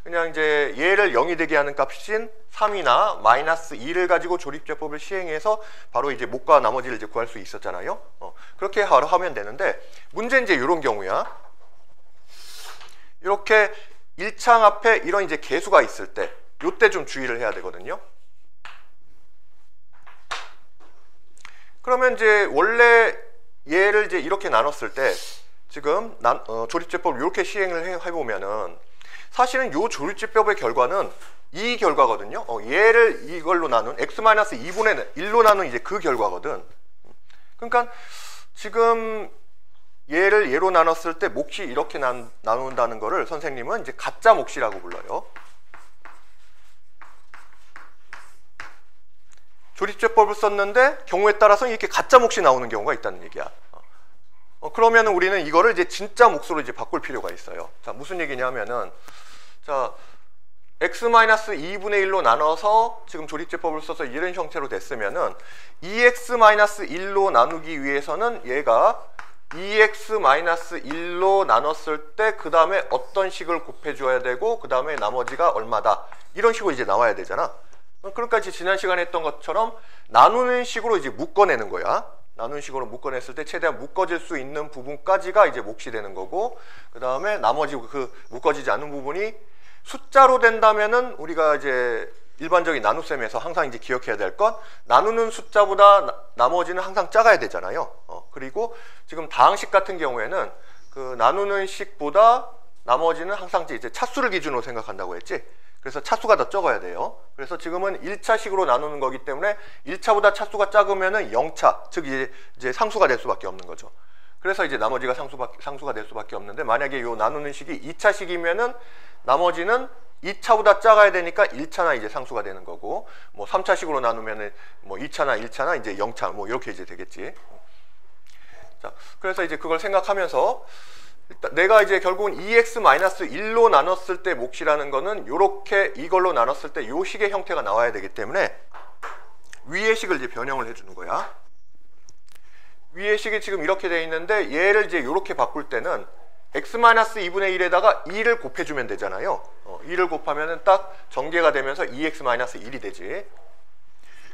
그냥 이제 얘를 0이 되게 하는 값인 3이나 마이너스 2를 가지고 조립제법을 시행해서 바로 이제 몫과 나머지를 이제 구할 수 있었잖아요. 그렇게 하면 되는데 문제는 이제 이런 경우야. 이렇게 1창 앞에 이런 이제 개수가 있을 때 요때 좀 주의를 해야 되거든요. 그러면 이제 원래 얘를 이제 이렇게 나눴을 때 지금 조립제법을 이렇게 시행을 해보면은 사실은 요 조립제법의 결과는 이 결과거든요. 얘를 이걸로 나눈 x-2분의 1로 나눈 이제 그 결과거든. 그러니까 지금 얘를 얘로 나눴을 때 몫이 이렇게 나눈다는 거를 선생님은 이제 가짜 몫이라고 불러요. 조립제법을 썼는데 경우에 따라서 이렇게 가짜 몫이 나오는 경우가 있다는 얘기야. 그러면 우리는 이거를 이제 진짜 몫으로 이제 바꿀 필요가 있어요. 자, 무슨 얘기냐면은 자, x-2분의 1로 나눠서 지금 조립제법을 써서 이런 형태로 됐으면은 2x-1로 나누기 위해서는 얘가 2x-1로 나눴을 때 그 다음에 어떤 식을 곱해줘야 되고 그 다음에 나머지가 얼마다 이런 식으로 이제 나와야 되잖아. 그러니까 이제 지난 시간에 했던 것처럼 나누는 식으로 이제 묶어내는 거야. 나누는 식으로 묶어냈을 때 최대한 묶어질 수 있는 부분까지가 이제 몫이 되는 거고 그 다음에 나머지 그 묶어지지 않는 부분이 숫자로 된다면은 우리가 이제 일반적인 나눗셈에서 항상 이제 기억해야 될 건 나누는 숫자보다 나머지는 항상 작아야 되잖아요. 그리고 지금 다항식 같은 경우에는 그 나누는 식보다 나머지는 항상 이제 차수를 기준으로 생각한다고 했지. 그래서 차수가 더 적어야 돼요. 그래서 지금은 1차식으로 나누는 거기 때문에 1차보다 차수가 작으면은 0차, 즉 이제 상수가 될 수밖에 없는 거죠. 그래서 이제 나머지가 상수가 될 수밖에 없는데 만약에 요 나누는 식이 2차식이면은 나머지는 2차보다 작아야 되니까 1차나 이제 상수가 되는 거고 뭐 3차식으로 나누면은 뭐 2차나 1차나 이제 0차 뭐 이렇게 이제 되겠지. 자, 그래서 이제 그걸 생각하면서 일단 내가 이제 결국은 2x-1로 나눴을 때 몫이라는 거는 요렇게 이걸로 나눴을 때 요 식의 형태가 나와야 되기 때문에 위의 식을 이제 변형을 해주는 거야. 위의 식이 지금 이렇게 돼 있는데 얘를 이제 요렇게 바꿀 때는 x-2분의 1에다가 2를 곱해주면 되잖아요. 2를 곱하면은 딱 전개가 되면서 2x-1이 되지.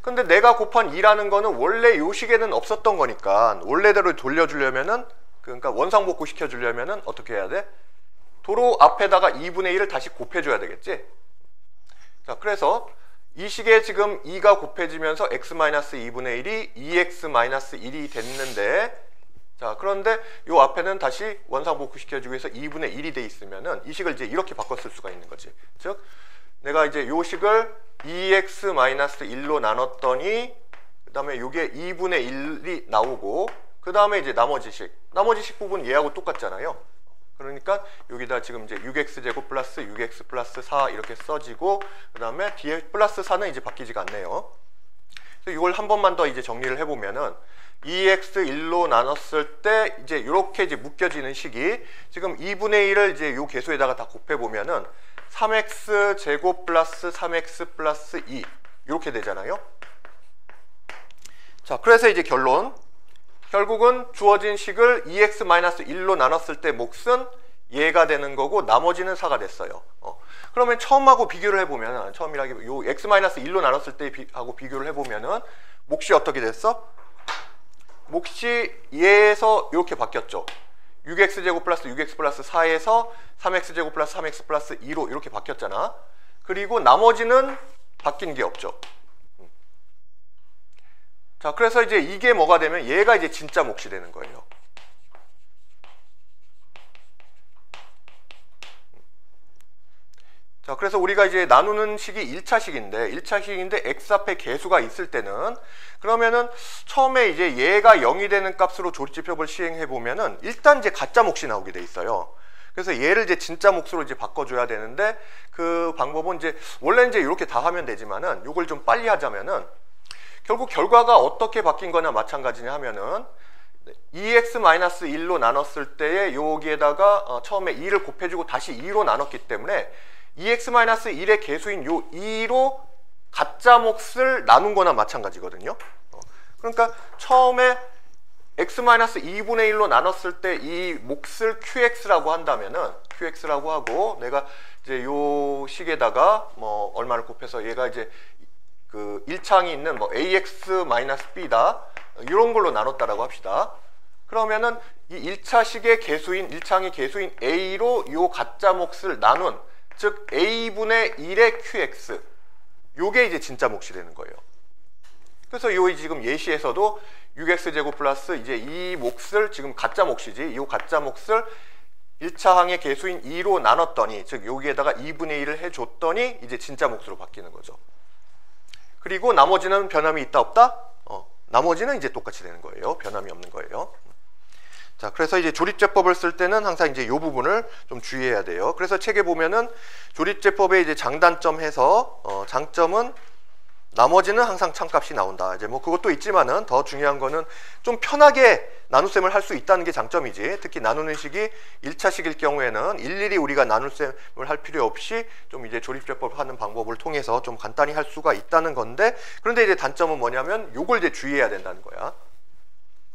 근데 내가 곱한 2라는 거는 원래 요 식에는 없었던 거니까 원래대로 돌려주려면은 그러니까 원상복구 시켜주려면은 어떻게 해야 돼? 도로 앞에다가 2분의 1을 다시 곱해줘야 되겠지? 자, 그래서 이 식에 지금 2가 곱해지면서 x-2분의 1이 2x-1이 됐는데 자, 그런데 요 앞에는 다시 원상복구 시켜주기 위해서 2분의 1이 돼 있으면은 이 식을 이제 이렇게 바꿨을 수가 있는 거지. 즉, 내가 이제 요 식을 2x-1로 나눴더니 그 다음에 요게 2분의 1이 나오고 그 다음에 이제 나머지 식 부분 얘하고 똑같잖아요. 그러니까 여기다 지금 이제 6x제곱 플러스 6x 플러스 4 이렇게 써지고 그 다음에 뒤에 플러스 4는 이제 바뀌지가 않네요. 그래서 이걸 한 번만 더 이제 정리를 해보면은 2x1로 나눴을 때 이제 이렇게 이제 묶여지는 식이 지금 2분의 1을 이제 요 개수에다가 다 곱해보면은 3x 제곱 플러스 3x 플러스 2 이렇게 되잖아요. 자, 그래서 이제 결국은 주어진 식을 2x-1로 나눴을 때 몫은 얘가 되는 거고 나머지는 4가 됐어요. 그러면 처음하고 비교를 해보면 처음이라기 요 x-1로 나눴을 때 하고 비교를 해보면은 몫이 어떻게 됐어? 몫이 얘에서 이렇게 바뀌었죠. 6x제곱 플러스 6x 플러스 4에서 3x제곱 플러스 3x 플러스 2로 이렇게 바뀌었잖아. 그리고 나머지는 바뀐 게 없죠. 자, 그래서 이제 이게 뭐가 되면 얘가 이제 진짜 몫이 되는 거예요. 자, 그래서 우리가 이제 나누는 식이 1차식인데 x 앞에 개수가 있을 때는 그러면은 처음에 이제 얘가 0이 되는 값으로 조립집합을 시행해 보면은 일단 이제 가짜 몫이 나오게 돼 있어요. 그래서 얘를 이제 진짜 몫으로 이제 바꿔줘야 되는데 그 방법은 이제 원래 이제 이렇게 다 하면 되지만은 요걸 좀 빨리 하자면은 결국 결과가 어떻게 바뀐 거나 마찬가지냐 하면은 2x-1로 나눴을 때에 여기에다가 처음에 2를 곱해주고 다시 2로 나눴기 때문에 2x-1의 개수인 요 2로 가짜 몫을 나눈 거나 마찬가지거든요. 그러니까 처음에 x-2분의 1로 나눴을 때 이 몫을 qx라고 한다면은 qx라고 하고 내가 이제 요 식에다가 뭐 얼마를 곱해서 얘가 이제 그 1창이 있는 뭐 ax-b다 이런 걸로 나눴다라고 합시다. 그러면은 이 1차식의 개수인 1창의 개수인 a로 요 가짜 몫을 나눈 즉 a분의 1의 qx 요게 이제 진짜 몫이 되는 거예요. 그래서 요 지금 예시에서도 6x제곱 플러스 이제 이 몫을 지금 가짜 몫이지 이 가짜 몫을 1차 항의 개수인 2로 나눴더니 즉 여기에다가 2분의 1을 해줬더니 이제 진짜 몫으로 바뀌는 거죠. 그리고 나머지는 변함이 있다 없다? 나머지는 이제 똑같이 되는 거예요. 변함이 없는 거예요. 자, 그래서 이제 조립제법을 쓸 때는 항상 이제 이 부분을 좀 주의해야 돼요. 그래서 책에 보면은 조립제법의 이제 장단점 해서 장점은 나머지는 항상 참값이 나온다. 이제 뭐 그것도 있지만은 더 중요한 거는 좀 편하게 나눗셈을 할 수 있다는 게 장점이지. 특히 나누는 식이 1차식일 경우에는 일일이 우리가 나눗셈을 할 필요 없이 좀 이제 조립제법 하는 방법을 통해서 좀 간단히 할 수가 있다는 건데 그런데 이제 단점은 뭐냐면 요걸 이제 주의해야 된다는 거야.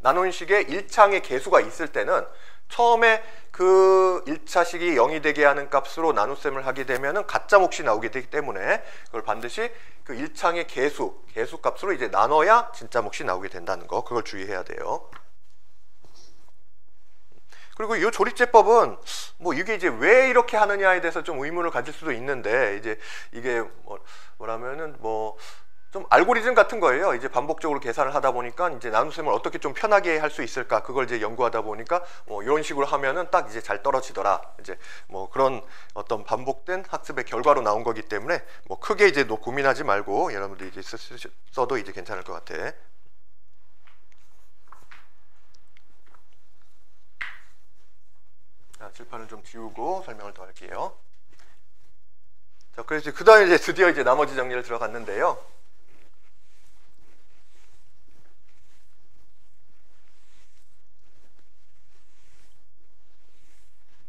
나눈식에 1차항의 개수가 있을 때는 처음에 그 1차식이 0이 되게 하는 값으로 나눗셈을 하게 되면은 가짜 몫이 나오게 되기 때문에 그걸 반드시 그 1차항의 개수 값으로 이제 나눠야 진짜 몫이 나오게 된다는 거, 그걸 주의해야 돼요. 그리고 이 조립제법은 뭐 이게 이제 왜 이렇게 하느냐에 대해서 좀 의문을 가질 수도 있는데, 이제 이게 뭐라면은 뭐 좀 알고리즘 같은 거예요. 이제 반복적으로 계산을 하다 보니까 이제 나눗셈을 어떻게 좀 편하게 할 수 있을까, 그걸 이제 연구하다 보니까 뭐 이런 식으로 하면은 딱 이제 잘 떨어지더라. 이제 뭐 그런 어떤 반복된 학습의 결과로 나온 거기 때문에 뭐 크게 이제 고민하지 말고 여러분들이 이제 써도 이제 괜찮을 것 같아. 자, 칠판을 좀 지우고 설명을 더 할게요. 자, 그래서 그 다음에 이제 드디어 이제 나머지 정리를 들어갔는데요.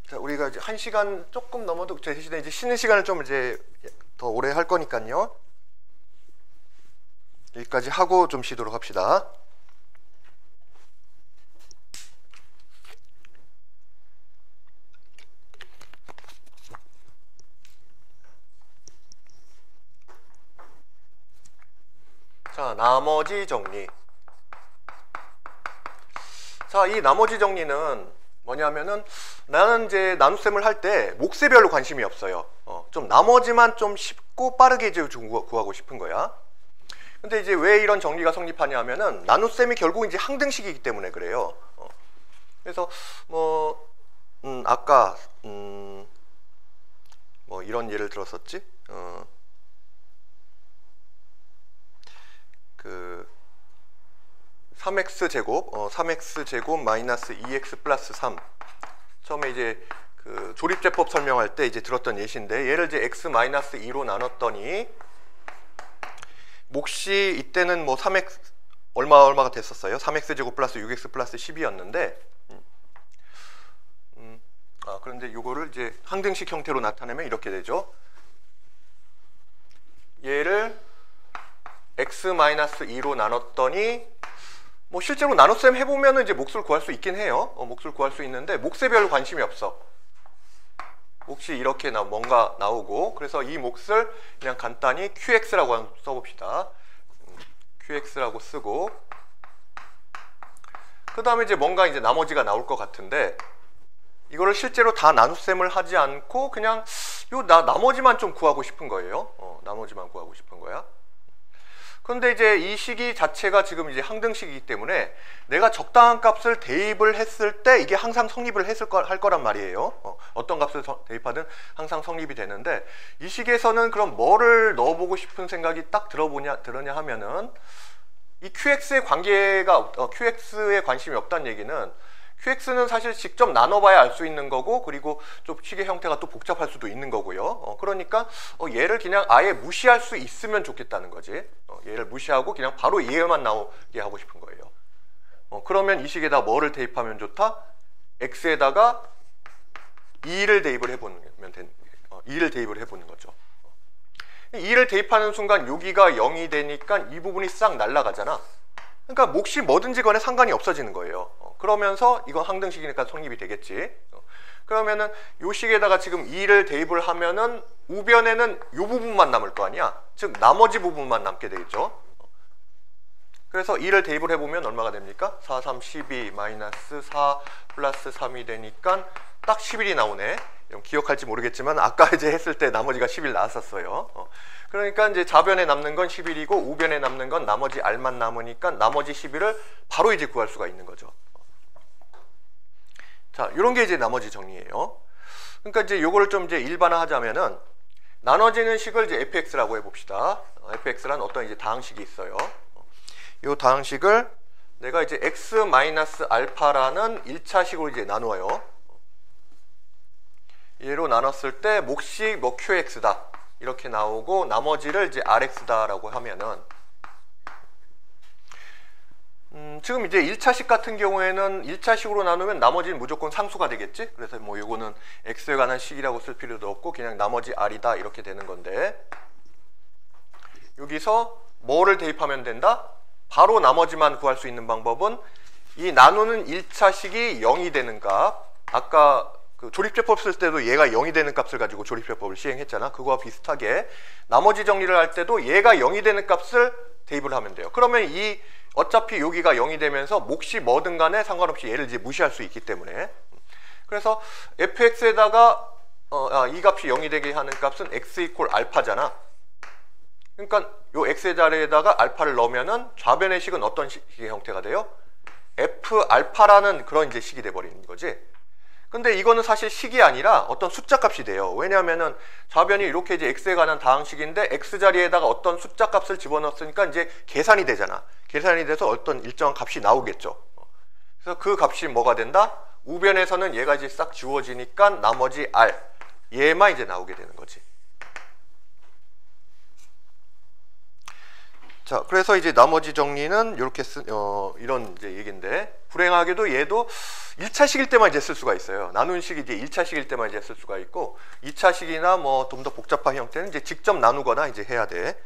자, 우리가 이제 1시간 조금 넘어도 제 대신에 이제 쉬는 시간을 좀 이제 더 오래 할 거니까요. 여기까지 하고 좀 쉬도록 합시다. 자, 나머지 정리. 자, 이 나머지 정리는 뭐냐면은 나는 이제 나눗셈을 할 때 몫세별로 관심이 없어요. 좀 나머지만 좀 쉽고 빠르게 이제 구하고 싶은 거야. 근데 이제 왜 이런 정리가 성립하냐 하면은 나눗셈이 결국 이제 항등식이기 때문에 그래요. 그래서 뭐 아까 뭐 이런 예를 들었었지. 그 3x제곱 3x제곱 마이너스 2x 플러스 3, 처음에 이제 그 조립제법 설명할 때 이제 들었던 예시인데, 얘를 이제 x 마이너스 2로 나눴더니 몫이 이때는 뭐 3x 얼마가 됐었어요. 3x제곱 플러스 6x 플러스 10이었는데 그런데 요거를 이제 항등식 형태로 나타내면 이렇게 되죠. 얘를 x-2로 나눴더니 뭐 실제로 나눗셈 해보면 이제 몫을 구할 수 있긴 해요. 몫을 구할 수 있는데 몫에별 관심이 없어. 몫이 이렇게 뭔가 나오고, 그래서 이 몫을 그냥 간단히 qx라고 써봅시다. qx라고 쓰고, 그 다음에 이제 뭔가 이제 나머지가 나올 것 같은데, 이거를 실제로 다 나눗셈을 하지 않고 그냥 나머지만 좀 구하고 싶은 거예요. 나머지만 구하고 싶은 거야. 그런데 이제 이 식이 자체가 지금 이제 항등식이기 때문에 내가 적당한 값을 대입을 했을 때 이게 항상 성립을 할 거란 말이에요. 어떤 값을 대입하든 항상 성립이 되는데, 이 식에서는 그럼 뭐를 넣어보고 싶은 생각이 딱 들으냐 하면은 이 QX의 관계가 QX에 관심이 없다는 얘기는, QX는 사실 직접 나눠봐야 알 수 있는 거고, 그리고 좀 식의 형태가 또 복잡할 수도 있는 거고요. 그러니까 얘를 그냥 아예 무시할 수 있으면 좋겠다는 거지. 얘를 무시하고 그냥 바로 얘만 나오게 하고 싶은 거예요. 그러면 이 식에다 뭐를 대입하면 좋다? x에다가 2를 대입을 해보는 2를 대입을 해보는 거죠. 2를 대입하는 순간 여기가 0이 되니까 이 부분이 싹 날아가잖아. 그러니까 몫이 뭐든지 간에 상관이 없어지는 거예요. 그러면서 이건 항등식이니까 성립이 되겠지. 그러면은 요 식에다가 지금 2를 대입을 하면은 우변에는 요 부분만 남을 거 아니야. 즉 나머지 부분만 남게 되겠죠. 그래서 2를 대입을 해보면 얼마가 됩니까? 4, 3, 12 마이너스 4 플러스 3이 되니까 딱 11이 나오네. 기억할지 모르겠지만 아까 이제 했을 때 나머지가 11 나왔었어요. 그러니까 이제 좌변에 남는 건 11이고 우변에 남는 건 나머지 r만 남으니까 나머지 11을 바로 이제 구할 수가 있는 거죠. 자, 이런 게 이제 나머지 정리예요. 그러니까 이제 요거를 좀 이제 일반화하자면은 나눠지는 식을 이제 fx라고 해봅시다. fx란 어떤 이제 다항식이 있어요. 이 다항식을 내가 이제 x-알파라는 1차식으로 이제 나누어요. 얘로 나눴을 때 몫이 뭐 qx다 이렇게 나오고, 나머지를 이제 rx다라고 하면은 지금 이제 1차식 같은 경우에는 1차식으로 나누면 나머지는 무조건 상수가 되겠지. 그래서 뭐 요거는 x에 관한 식이라고 쓸 필요도 없고 그냥 나머지 r이다 이렇게 되는 건데, 여기서 뭐를 대입하면 된다? 바로 나머지만 구할 수 있는 방법은 이 나누는 1차식이 0이 되는 값, 아까 그 조립제법 쓸 때도 얘가 0이 되는 값을 가지고 조립제법을 시행했잖아. 그거와 비슷하게 나머지 정리를 할 때도 얘가 0이 되는 값을 대입을 하면 돼요. 그러면 이 어차피 여기가 0이 되면서 몫이 뭐든 간에 상관없이 얘를 이제 무시할 수 있기 때문에, 그래서 fx에다가 이 값이 0이 되게 하는 값은 x 이퀄 알파잖아. 그러니까 요 x의 자리에다가 알파를 넣으면은 좌변의 식은 어떤 식의 형태가 돼요? f 알파라는 그런 이제 식이 돼 버리는 거지. 근데 이거는 사실 식이 아니라 어떤 숫자 값이 돼요. 왜냐하면은 좌변이 이렇게 이제 x에 관한 다항식인데 x 자리에다가 어떤 숫자 값을 집어넣었으니까 이제 계산이 되잖아. 계산이 돼서 어떤 일정한 값이 나오겠죠. 그래서 그 값이 뭐가 된다? 우변에서는 얘가 이제 싹 지워지니까 나머지 r 얘만 이제 나오게 되는 거지. 자, 그래서 이제 나머지 정리는 이렇게 이런 이제 얘기인데, 불행하게도 얘도 1차식일 때만 이제 쓸 수가 있어요. 나눈 식이 이제 1차식일 때만 이제 쓸 수가 있고, 2차식이나 뭐 좀 더 복잡한 형태는 이제 직접 나누거나 이제 해야 돼.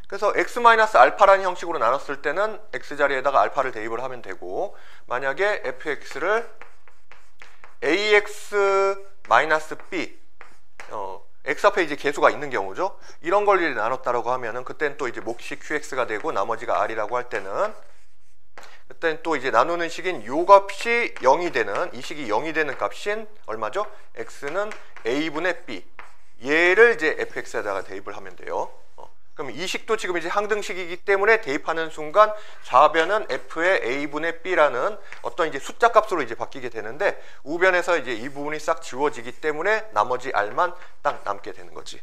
그래서 x-알파라는 형식으로 나눴을 때는 x 자리에다가 알파를 대입을 하면 되고, 만약에 fx를 ax-b x 앞에 이제 계수가 있는 경우죠. 이런 걸 나눴다라고 하면은 그때는 또 이제 몫이 qx가 되고 나머지가 r이라고 할 때는, 그때는 또 이제 나누는 식인 요 값이 0이 되는, 이 식이 0이 되는 값인 얼마죠? x는 a분의 b, 얘를 이제 fx에다가 대입을 하면 돼요. 그럼 이 식도 지금 이제 항등식이기 때문에 대입하는 순간 좌변은 f의 a분의 b라는 어떤 이제 숫자 값으로 이제 바뀌게 되는데, 우변에서 이제 이 부분이 싹 지워지기 때문에 나머지 r만 딱 남게 되는 거지.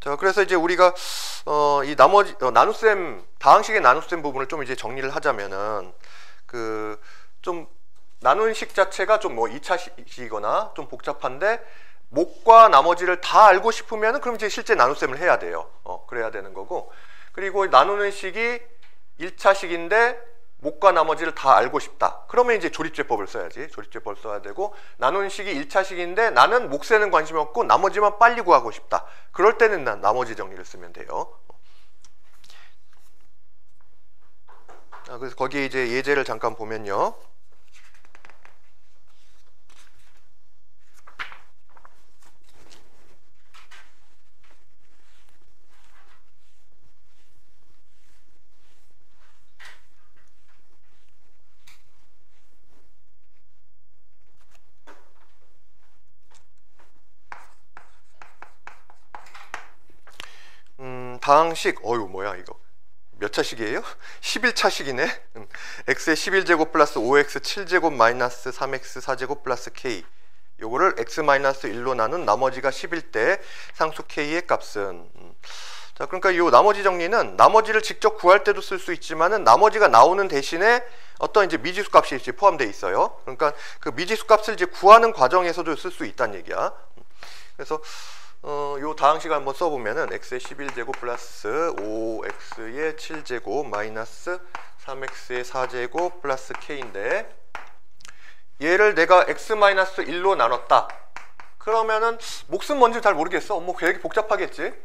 자, 그래서 이제 우리가 이 나머지 나눗셈, 다항식의 나눗셈 부분을 좀 이제 정리를 하자면은, 그 좀 나눈 식 자체가 좀 뭐 2차식이거나 좀 복잡한데, 몫과 나머지를 다 알고 싶으면 그럼 이제 실제 나눗셈을 해야 돼요. 그래야 되는 거고, 그리고 나누는 식이 1차식인데 몫과 나머지를 다 알고 싶다. 그러면 이제 조립제법을 써야지. 조립제법을 써야 되고, 나누는 식이 1차식인데 나는 몫에는 관심이 없고 나머지만 빨리 구하고 싶다. 그럴 때는 나머지 정리를 쓰면 돼요. 그래서 거기에 이제 예제를 잠깐 보면요. 다항식, 뭐야 이거 몇 차식이에요? 11차식이네. x의 11제곱 플러스 5x 7제곱 마이너스 3x 4제곱 플러스 k, 요거를 x-1로 나눈 나머지가 10일 때 상수 k의 값은, 자, 그러니까 요 나머지 정리는 나머지를 직접 구할 때도 쓸 수 있지만은 나머지가 나오는 대신에 어떤 이제 미지수 값이 이제 포함되어 있어요. 그러니까 그 미지수 값을 이제 구하는 과정에서도 쓸 수 있다는 얘기야. 그래서 요 다항식을 한번 써보면은 x의 11제곱 플러스 5x의 7제곱 마이너스 3x의 4제곱 플러스 k인데, 얘를 내가 x-1로 나눴다. 그러면은 몫은 뭔지 잘 모르겠어. 뭐 되게 복잡하겠지.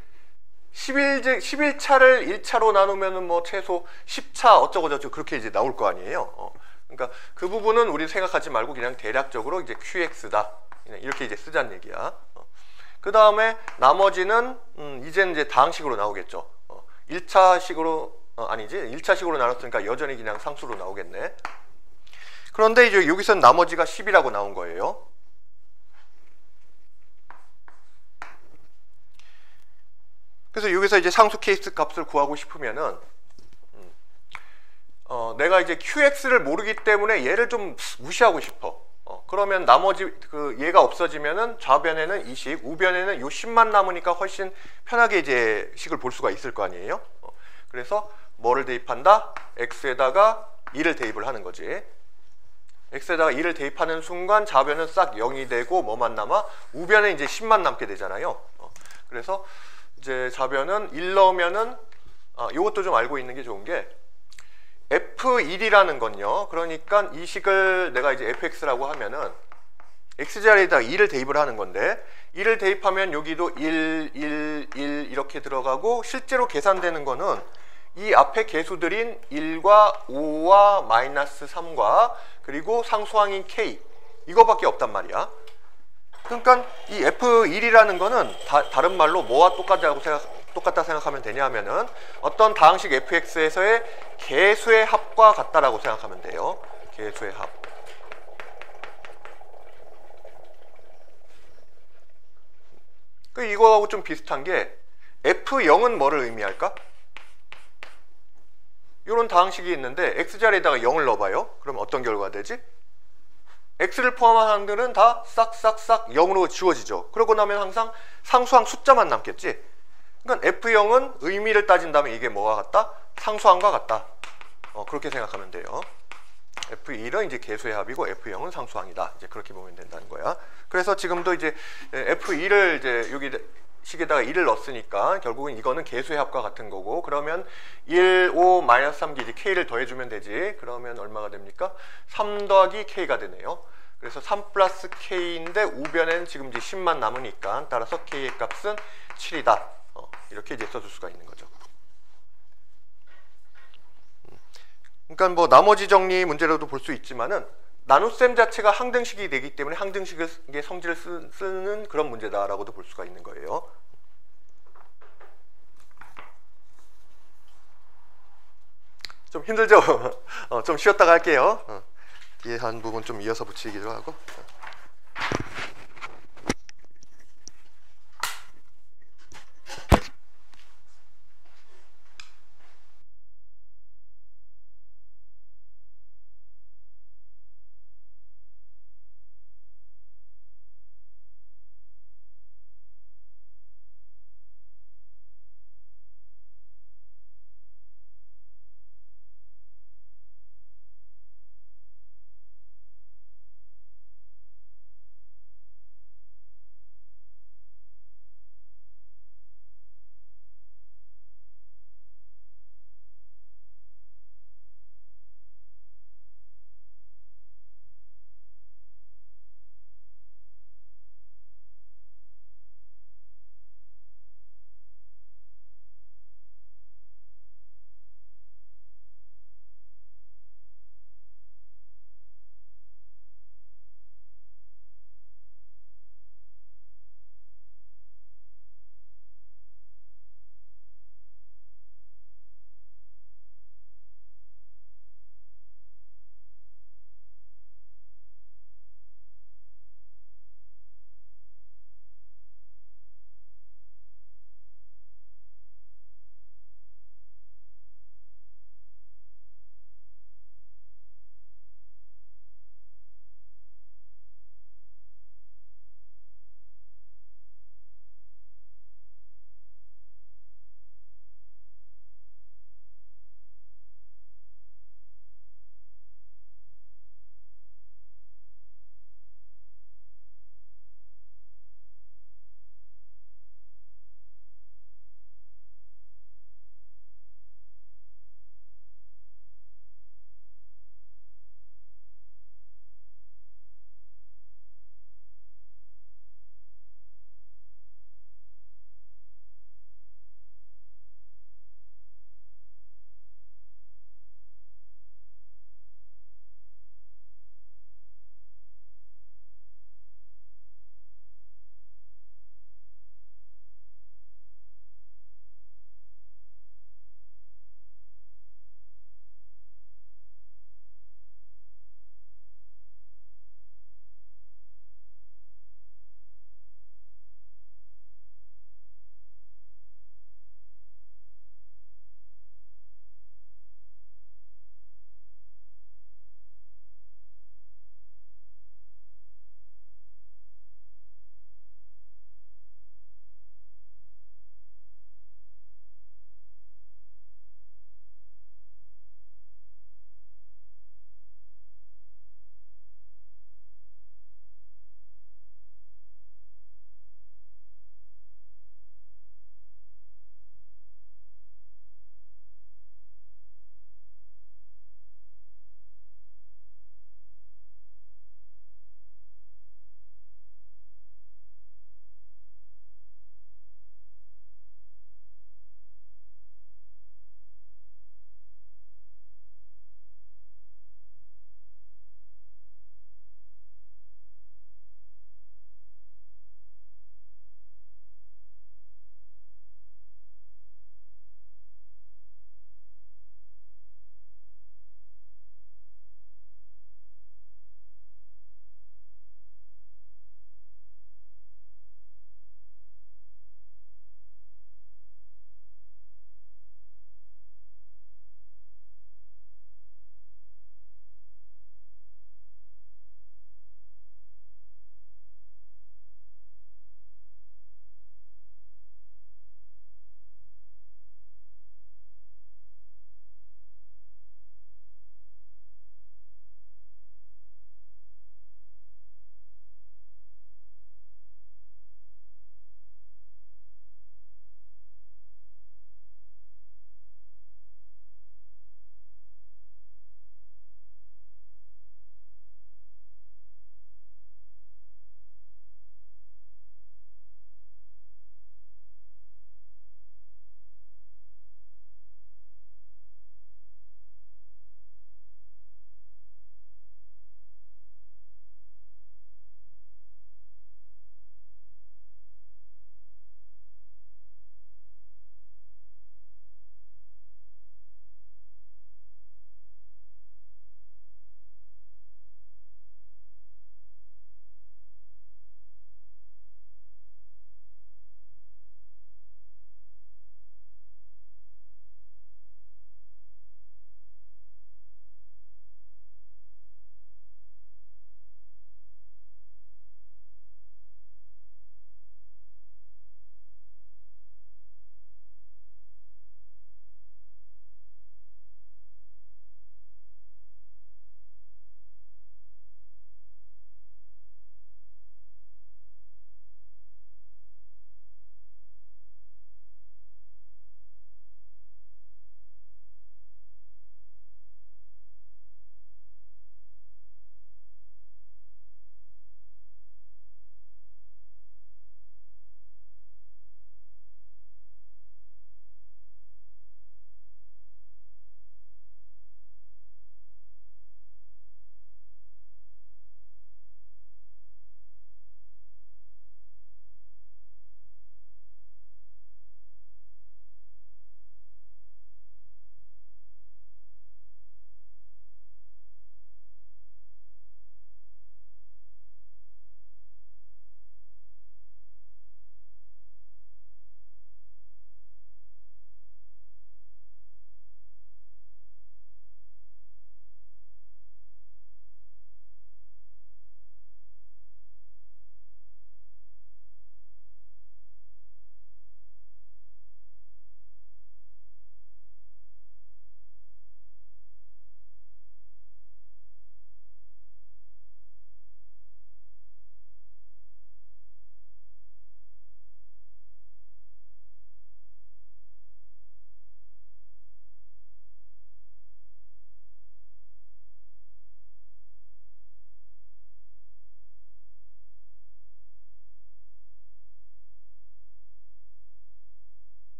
11차를 1차로 나누면은 뭐 최소 10차 어쩌고저쩌고 그렇게 이제 나올 거 아니에요. 그러니까 그 부분은 우리 생각하지 말고 그냥 대략적으로 이제 qx다. 이렇게 이제 쓰자는 얘기야. 그 다음에 나머지는 이제는 이제 다항식으로 나오겠죠. 1차식으로 아니지, 1차식으로 나눴으니까 여전히 그냥 상수로 나오겠네. 그런데 이제 여기서는 나머지가 10이라고 나온 거예요. 그래서 여기서 이제 상수 케이스 값을 구하고 싶으면은 내가 이제 qx를 모르기 때문에 얘를 좀 무시하고 싶어. 그러면 나머지 얘가 없어지면은 좌변에는 이 식, 우변에는 요 10만 남으니까 훨씬 편하게 이제 식을 볼 수가 있을 거 아니에요. 그래서 뭐를 대입한다? x에다가 2를 대입을 하는 거지. x에다가 2를 대입하는 순간 좌변은 싹 0이 되고 뭐만 남아? 우변에 이제 10만 남게 되잖아요. 그래서 이제 좌변은 1 넣으면은 요것도 좀 알고 있는 게 좋은 게, F1이라는 건요, 그러니까 이 식을 내가 이제 fx라고 하면은 x자리에다가 2를 대입을 하는 건데 2를 대입하면 여기도 1, 1, 1 이렇게 들어가고 실제로 계산되는 거는 이 앞에 개수들인 1과 5와 마이너스 3과 그리고 상수항인 k 이거밖에 없단 말이야. 그러니까 이 F1이라는 거는 다른 말로 뭐와 똑같다 생각하면 되냐면은 어떤 다항식 fx에서의 개수의 합과 같다라고 생각하면 돼요. 개수의 합. 이거하고 좀 비슷한 게 F0은 뭐를 의미할까? 이런 다항식이 있는데 x자리에다가 0을 넣어봐요. 그럼 어떤 결과가 되지? x를 포함한 항들은 다 싹싹싹 0으로 지워지죠. 그러고 나면 항상 상수항 숫자만 남겠지. 그러니까 F0은 의미를 따진다면 이게 뭐와 같다? 상수항과 같다. 그렇게 생각하면 돼요. F1은 이제 개수의 합이고 F0은 상수항이다. 이제 그렇게 보면 된다는 거야. 그래서 지금도 이제 F2를 이제 여기 식에다가 1을 넣었으니까 결국은 이거는 개수의 합과 같은 거고, 그러면 1, 5, 마이너스 3기 이제 k를 더해주면 되지. 그러면 얼마가 됩니까? 3 더하기 k가 되네요. 그래서 3 플러스 k인데 우변에는 지금 이제 10만 남으니까 따라서 k의 값은 7이다. 이렇게 이제 써줄 수가 있는 거죠. 그러니까 뭐 나머지 정리 문제로도 볼 수 있지만은 나눗셈 자체가 항등식이 되기 때문에 항등식의 성질을 쓰는 그런 문제다라고도 볼 수가 있는 거예요. 좀 힘들죠? 좀 쉬었다가 할게요. 뒤에 한 부분 좀 이어서 붙이기도 하고.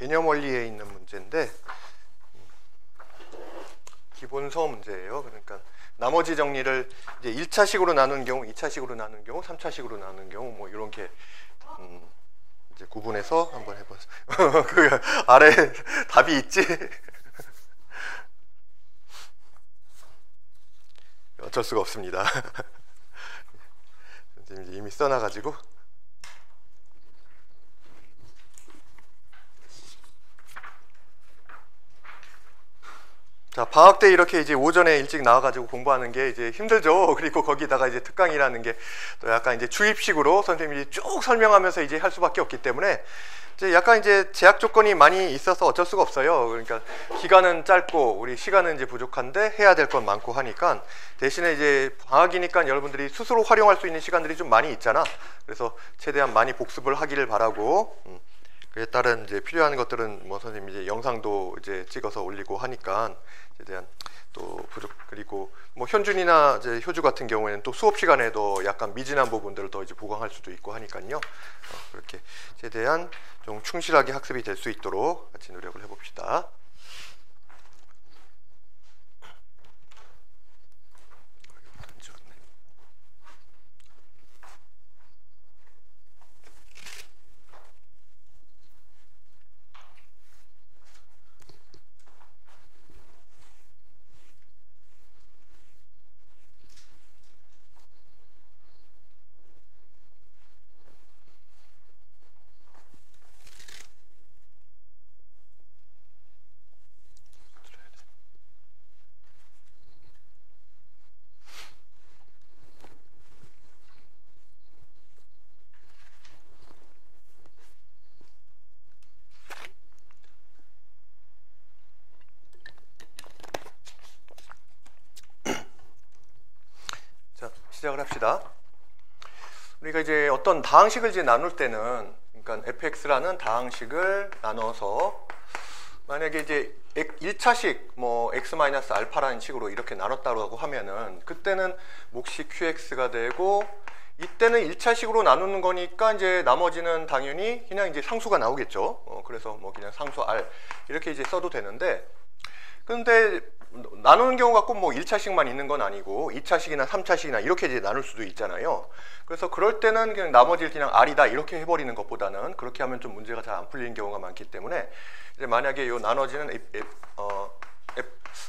개념 원리에 있는 문제인데 기본서 문제예요. 그러니까 나머지 정리를 이제 1차식으로 나눈 경우, 2차식으로 나눈 경우, 3차식으로 나눈 경우 뭐 이렇게 이제 구분해서 한번 해보세요. 그 아래 답이 있지? 어쩔 수가 없습니다. 지금 이미 써놔가지고. 자, 방학 때 이렇게 이제 오전에 일찍 나와가지고 공부하는 게 이제 힘들죠. 그리고 거기다가 이제 특강이라는 게 또 약간 이제 주입식으로 선생님이 쭉 설명하면서 이제 할 수밖에 없기 때문에 이제 약간 이제 제약 조건이 많이 있어서 어쩔 수가 없어요. 그러니까 기간은 짧고 우리 시간은 이제 부족한데 해야 될 건 많고 하니까 대신에 이제 방학이니까 여러분들이 스스로 활용할 수 있는 시간들이 좀 많이 있잖아. 그래서 최대한 많이 복습을 하기를 바라고. 그에 따른 이제 필요한 것들은 뭐 선생님이 이제 영상도 이제 찍어서 올리고 하니까 최대한 또 부족, 그리고 뭐 현준이나 이제 효주 같은 경우에는 또 수업 시간에도 약간 미진한 부분들을 더 이제 보강할 수도 있고 하니까요. 그렇게 최대한 좀 충실하게 학습이 될 수 있도록 같이 노력을 해봅시다. 시작을 합시다. 우리가 이제 어떤 다항식을 이제 나눌 때는, 그러니까 fx라는 다항식을 나눠서 만약에 이제 1차식 뭐 x-알파라는 식으로 이렇게 나눴다고 하면은 그때는 몫이 qx가 되고, 이때는 1차식으로 나누는 거니까 이제 나머지는 당연히 그냥 이제 상수가 나오겠죠. 그래서 뭐 그냥 상수 r 이렇게 이제 써도 되는데, 근데 나누는 경우가 꼭 뭐 1차식만 있는 건 아니고 2차식이나 3차식이나 이렇게 이제 나눌 수도 있잖아요. 그래서 그럴 때는 그냥 나머지를 그냥 R이다 이렇게 해버리는 것보다는, 그렇게 하면 좀 문제가 잘 안 풀리는 경우가 많기 때문에 이제 만약에 요 나눠지는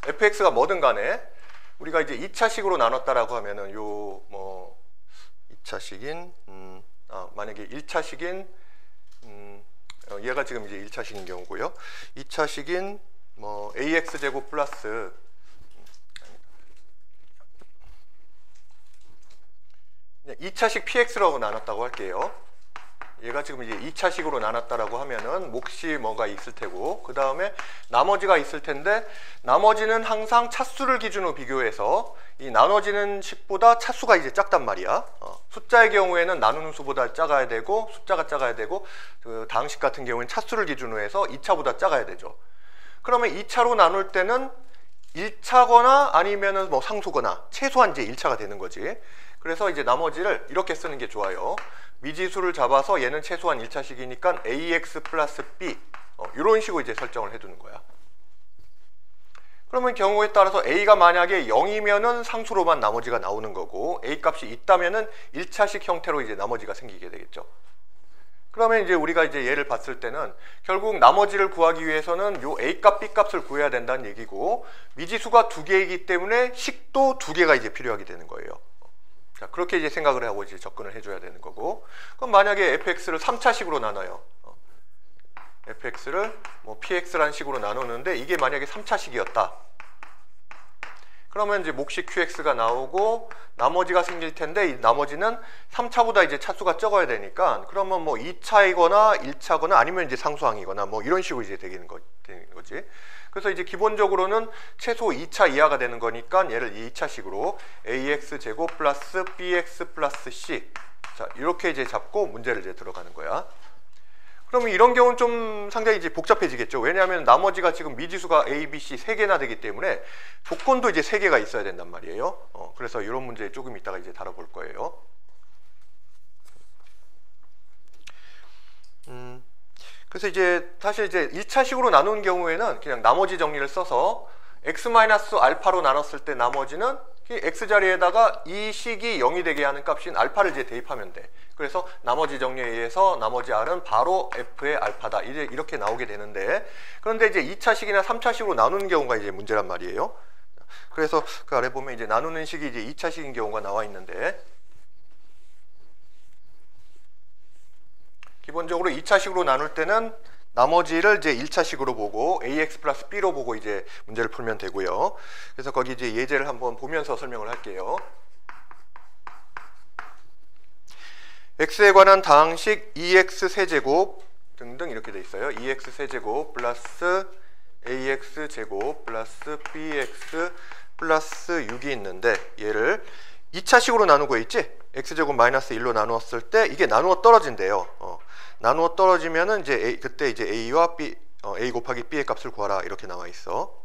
fx가 뭐든 간에 우리가 이제 2차식으로 나눴다라고 하면은 요 뭐 2차식인 만약에 1차식인 얘가 지금 이제 1차식인 경우고요. 2차식인 뭐 ax 제곱 플러스 2차식 px라고 나눴다고 할게요. 얘가 지금 이제 2차식으로 나눴다라고 하면은 몫이 뭐가 있을 테고, 그 다음에 나머지가 있을 텐데, 나머지는 항상 차수를 기준으로 비교해서 이 나눠지는 식보다 차수가 이제 작단 말이야. 숫자의 경우에는 나누는 수보다 작아야 되고, 숫자가 작아야 되고, 그 다항식 같은 경우에는 차수를 기준으로 해서 2차보다 작아야 되죠. 그러면 2차로 나눌 때는 1차거나 아니면은 뭐 상수거나 최소한 이제 1차가 되는 거지. 그래서 이제 나머지를 이렇게 쓰는 게 좋아요. 미지수를 잡아서 얘는 최소한 1차식이니까 ax 플러스 b 이런 식으로 이제 설정을 해두는 거야. 그러면 경우에 따라서 a가 만약에 0이면은 상수로만 나머지가 나오는 거고, a 값이 있다면은 1차식 형태로 이제 나머지가 생기게 되겠죠. 그러면 이제 우리가 이제 얘를 봤을 때는 결국 나머지를 구하기 위해서는 요 a 값, b 값을 구해야 된다는 얘기고, 미지수가 2개이기 때문에 식도 2개가 이제 필요하게 되는 거예요. 자, 그렇게 이제 생각을 하고 이제 접근을 해줘야 되는 거고, 그럼 만약에 fx를 3차식으로 나눠요. fx를 뭐 px라는 식으로 나누는데 이게 만약에 3차식이었다. 그러면 이제 몫이 qx가 나오고 나머지가 생길 텐데, 이 나머지는 3차보다 이제 차수가 적어야 되니까, 그러면 뭐 2차이거나 1차거나 아니면 이제 상수항이거나 뭐 이런 식으로 이제 되는 거지. 그래서 이제 기본적으로는 최소 2차 이하가 되는 거니까 얘를 2차식으로 ax 제곱 플러스 bx 플러스 c, 자 이렇게 이제 잡고 문제를 이제 들어가는 거야. 그러면 이런 경우는 좀 상당히 이제 복잡해지겠죠. 왜냐하면 나머지가 지금 미지수가 a, b, c 3개나 되기 때문에 조건도 이제 3개가 있어야 된단 말이에요. 그래서 이런 문제 조금 이따가 이제 다뤄볼 거예요. 그래서 이제 사실 이제 1차식으로 나눈 경우에는 그냥 나머지 정리를 써서 x-알파로 나눴을 때 나머지는 x 자리에다가 이 식이 0이 되게 하는 값인 알파를 이제 대입하면 돼. 그래서 나머지 정리에 의해서 나머지 r은 바로 f의 알파다. 이제 이렇게 나오게 되는데, 그런데 이제 2차식이나 3차식으로 나누는 경우가 이제 문제란 말이에요. 그래서 그 아래 보면 이제 나누는 식이 이제 2차식인 경우가 나와 있는데, 기본적으로 2차식으로 나눌 때는 나머지를 이제 1차식으로 보고 ax 플러스 b로 보고 이제 문제를 풀면 되고요. 그래서 거기 이제 예제를 한번 보면서 설명을 할게요. x에 관한 다항식 2x 세제곱 등등 이렇게 돼 있어요. 2x 세제곱 플러스 ax 제곱 플러스 bx 플러스 6이 있는데, 얘를 2차식으로 나누고 있지? x제곱 마이너스 1로 나누었을 때 이게 나누어 떨어진대요. 나누어 떨어지면은 이제 그때 이제 a와 b, a 곱하기 b의 값을 구하라 이렇게 나와 있어.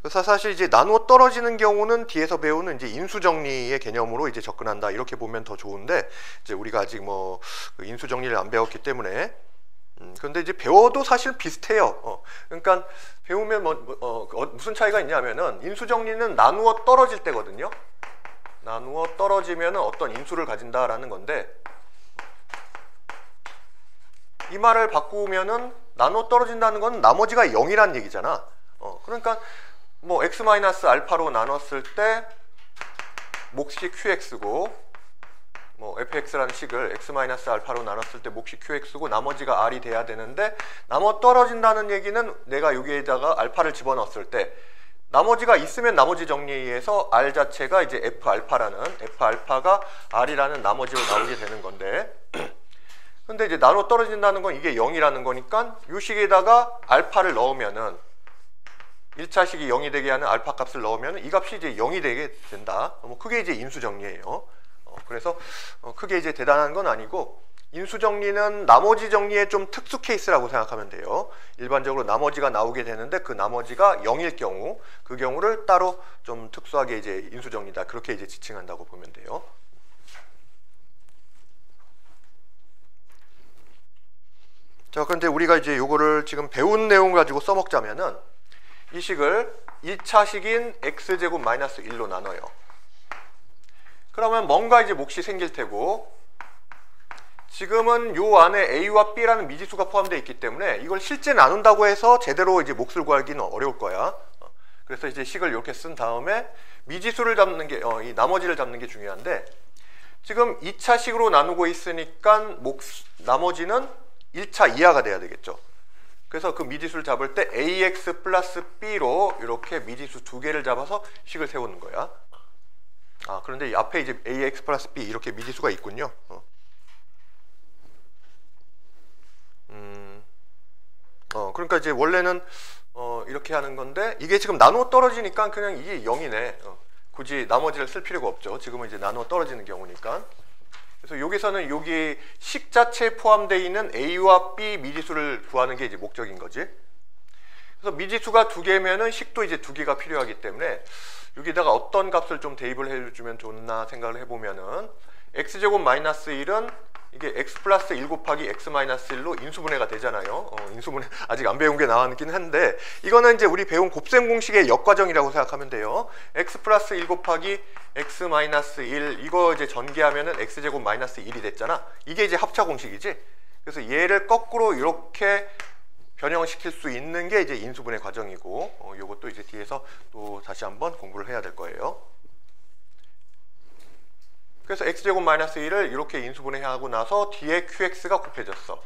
그래서 사실 이제 나누어 떨어지는 경우는 뒤에서 배우는 이제 인수정리의 개념으로 이제 접근한다 이렇게 보면 더 좋은데, 이제 우리가 아직 뭐 그 인수정리를 안 배웠기 때문에. 근데 이제 배워도 사실 비슷해요. 그러니까 배우면 무슨 차이가 있냐면은 인수정리는 나누어 떨어질 때거든요. 나누어 떨어지면은 어떤 인수를 가진다라는 건데, 이 말을 바꾸면은 나누어 떨어진다는 건 나머지가 0이란 얘기잖아. 그러니까 뭐 x-알파로 나눴을 때 몫이 qx고, 뭐 fx라는 식을 x-알파로 나눴을 때 몫이 qx고 나머지가 r이 돼야 되는데, 나누어 떨어진다는 얘기는 내가 여기에다가 알파를 집어넣었을 때 나머지가 있으면 나머지 정리에 의해서 r 자체가 이제 f알파가 r이라는 나머지로 나오게 되는 건데, 근데 이제 나누어 떨어진다는 건 이게 0이라는 거니까 이 식에다가 알파를 넣으면은 1차식이 0이 되게 하는 알파 값을 넣으면 이 값이 이제 0이 되게 된다. 뭐 그게 이제 인수정리예요. 그래서 크게 이제 대단한 건 아니고, 인수정리는 나머지 정리의 좀 특수 케이스라고 생각하면 돼요. 일반적으로 나머지가 나오게 되는데 그 나머지가 0일 경우, 그 경우를 따로 좀 특수하게 이제 인수정리다 그렇게 이제 지칭한다고 보면 돼요. 자, 그런데 우리가 이제 요거를 지금 배운 내용 가지고 써먹자면은 이 식을 1차식인 x제곱 마이너스 1로 나눠요. 그러면 뭔가 이제 몫이 생길 테고, 지금은 요 안에 a와 b라는 미지수가 포함되어 있기 때문에 이걸 실제 나눈다고 해서 제대로 이제 몫을 구하기는 어려울 거야. 그래서 이제 식을 이렇게 쓴 다음에 미지수를 잡는 게, 이 나머지를 잡는 게 중요한데, 지금 2차식으로 나누고 있으니까 나머지는 1차 이하가 돼야 되겠죠. 그래서 그 미지수를 잡을 때 ax 플러스 b로 이렇게 미지수 두 개를 잡아서 식을 세우는 거야. 그런데 이 앞에 이제 ax 플러스 b 이렇게 미지수가 있군요. 그러니까 이제 원래는 이렇게 하는 건데, 이게 지금 나누어 떨어지니까 그냥 이게 0이네. 굳이 나머지를 쓸 필요가 없죠. 지금은 이제 나누어 떨어지는 경우니까. 그래서 여기서는 여기 식 자체에 포함되어 있는 a와 b 미지수를 구하는 게 이제 목적인 거지. 그래서 미지수가 두 개면은 식도 이제 두 개가 필요하기 때문에 여기다가 어떤 값을 좀 대입을 해주면 좋나 생각을 해보면은, x제곱 마이너스 1은 이게 x 플러스 1 곱하기 x 마이너스 1로 인수분해가 되잖아요. 인수분해 아직 안 배운 게 나왔긴 한데, 이거는 이제 우리 배운 곱셈 공식의 역과정이라고 생각하면 돼요. x 플러스 1 곱하기 x 마이너스 1 이거 이제 전개하면은 x제곱 마이너스 1이 됐잖아. 이게 이제 합차 공식이지. 그래서 얘를 거꾸로 이렇게 변형시킬 수 있는 게 이제 인수분해 과정이고, 요것도 이제 뒤에서 또 다시 한번 공부를 해야 될 거예요. 그래서 x제곱 마이너스 1을 이렇게 인수분해하고 나서 뒤에 qx가 곱해졌어.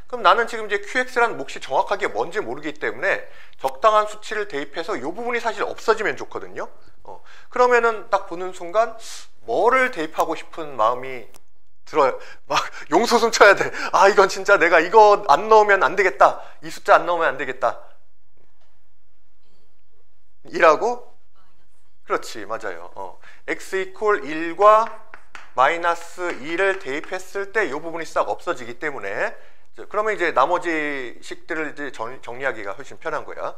그럼 나는 지금 이제 qx라는 몫이 정확하게 뭔지 모르기 때문에 적당한 수치를 대입해서 이 부분이 사실 없어지면 좋거든요. 그러면은 딱 보는 순간 뭐를 대입하고 싶은 마음이 들어요. 막 용솟음 쳐야 돼. 이건 진짜 내가 이거 안 넣으면 안 되겠다. 이 숫자 안 넣으면 안 되겠다. 이라고? 그렇지, 맞아요. x 이퀄 1과 마이너스 2를 대입했을 때 이 부분이 싹 없어지기 때문에, 그러면 이제 나머지 식들을 이제 정리하기가 훨씬 편한 거야.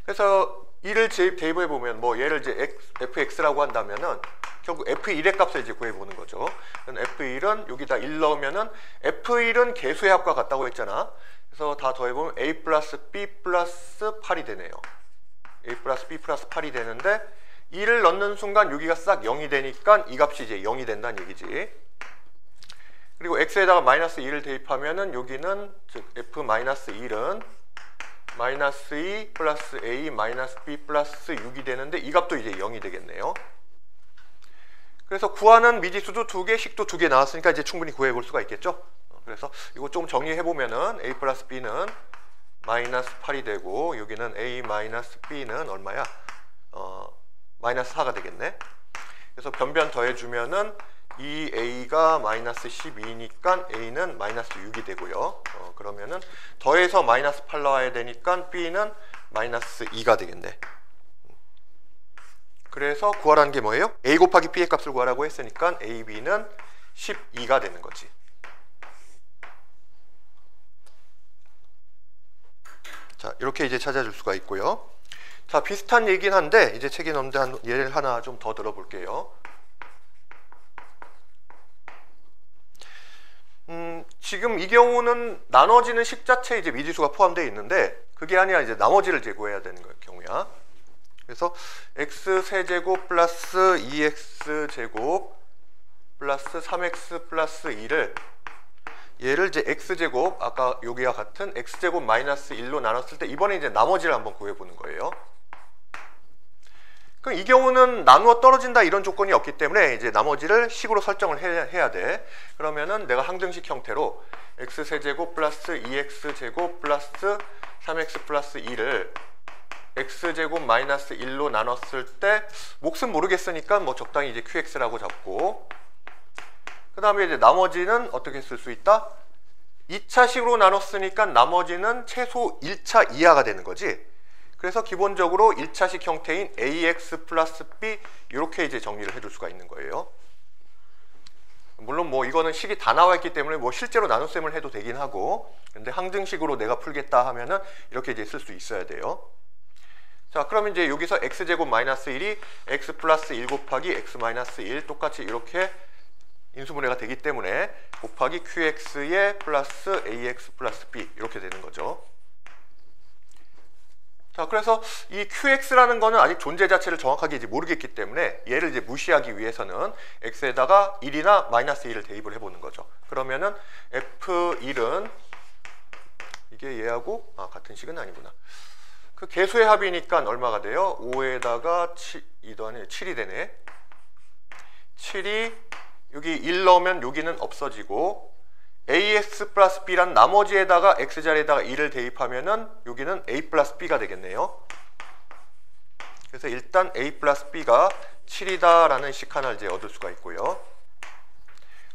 그래서 이를 대입해 보면 뭐 얘를 이제 fx라고 한다면은 결국 f1의 값을 이제 구해 보는 거죠. f1은 여기다 1 넣으면은 f1은 개수의 합과 같다고 했잖아. 그래서 다 더해 보면 a 플러스 b 플러스 8이 되네요. a 플러스 b 플러스 8이 되는데 2를 넣는 순간 여기가 싹 0이 되니까 이 값이 이제 0이 된다는 얘기지. 그리고 x에다가 마이너스 2를 대입하면은 여기는 즉 f 마이너스 1은 마이너스 2 플러스 a 마이너스 b 플러스 6이 되는데 이 값도 이제 0이 되겠네요. 그래서 구하는 미지수도 2개, 식도 2개 나왔으니까 이제 충분히 구해 볼 수가 있겠죠. 그래서 이거 좀 정리해 보면은 a 플러스 b는 마이너스 8이 되고 여기는 a 마이너스 b는 얼마야? 마이너스 4가 되겠네. 그래서 변변 더해주면은 2a가 마이너스 12니까 a는 마이너스 6이 되고요. 그러면은 더해서 마이너스 8 나와야 되니까 b는 마이너스 2가 되겠네. 그래서 구하라는 게 뭐예요? a 곱하기 b의 값을 구하라고 했으니까 a, b는 12가 되는 거지. 자, 이렇게 이제 찾아줄 수가 있고요. 자, 비슷한 얘기긴 한데 이제 책에 넣는데 한 예를 하나 좀 더 들어볼게요. 지금 이 경우는 나눠지는 식 자체에 이제 미지수가 포함되어 있는데 그게 아니라 이제 나머지를 제곱해야 되는 경우야. 그래서 x 세제곱 플러스 2x 제곱 플러스 3x 플러스 2를 얘를 이제 x제곱 아까 여기와 같은 x제곱 마이너스 1로 나눴을 때 이번에 이제 나머지를 한번 구해보는 거예요. 그럼 이 경우는 나누어 떨어진다 이런 조건이 없기 때문에 이제 나머지를 식으로 설정을 해야 돼. 그러면은 내가 항등식 형태로 x세제곱 플러스 2x제곱 플러스 3x 플러스 2를 x제곱 마이너스 1로 나눴을 때 몫은 모르겠으니까 뭐 적당히 이제 qx라고 잡고 그 다음에 이제 나머지는 어떻게 쓸 수 있다? 2차식으로 나눴으니까 나머지는 최소 1차 이하가 되는 거지. 그래서 기본적으로 1차식 형태인 ax 플러스 b 이렇게 이제 정리를 해줄 수가 있는 거예요. 물론 뭐 이거는 식이 다 나와 있기 때문에 뭐 실제로 나눗셈을 해도 되긴 하고 근데 항등식으로 내가 풀겠다 하면은 이렇게 이제 쓸 수 있어야 돼요. 자, 그럼 이제 여기서 x제곱 마이너스 1이 x 플러스 1 곱하기 x 마이너스 1 똑같이 이렇게 인수분해가 되기 때문에 곱하기 qx의 플러스 ax 플러스 b 이렇게 되는 거죠. 자, 그래서 이 qx라는 거는 아직 존재 자체를 정확하게 이제 모르겠기 때문에 얘를 이제 무시하기 위해서는 x에다가 1이나 마이너스 1을 대입을 해보는 거죠. 그러면은 f1은 이게 얘하고 같은 식은 아니구나. 그 개수의 합이니까 얼마가 돼요? 5에다가 7이 되네. 7이 여기 1 넣으면 여기는 없어지고 ax 플러스 b란 나머지에다가 x자리에다가 2를 대입하면은 여기는 a 플러스 b가 되겠네요. 그래서 일단 a 플러스 b가 7이다 라는 식 하나를 이제 얻을 수가 있고요.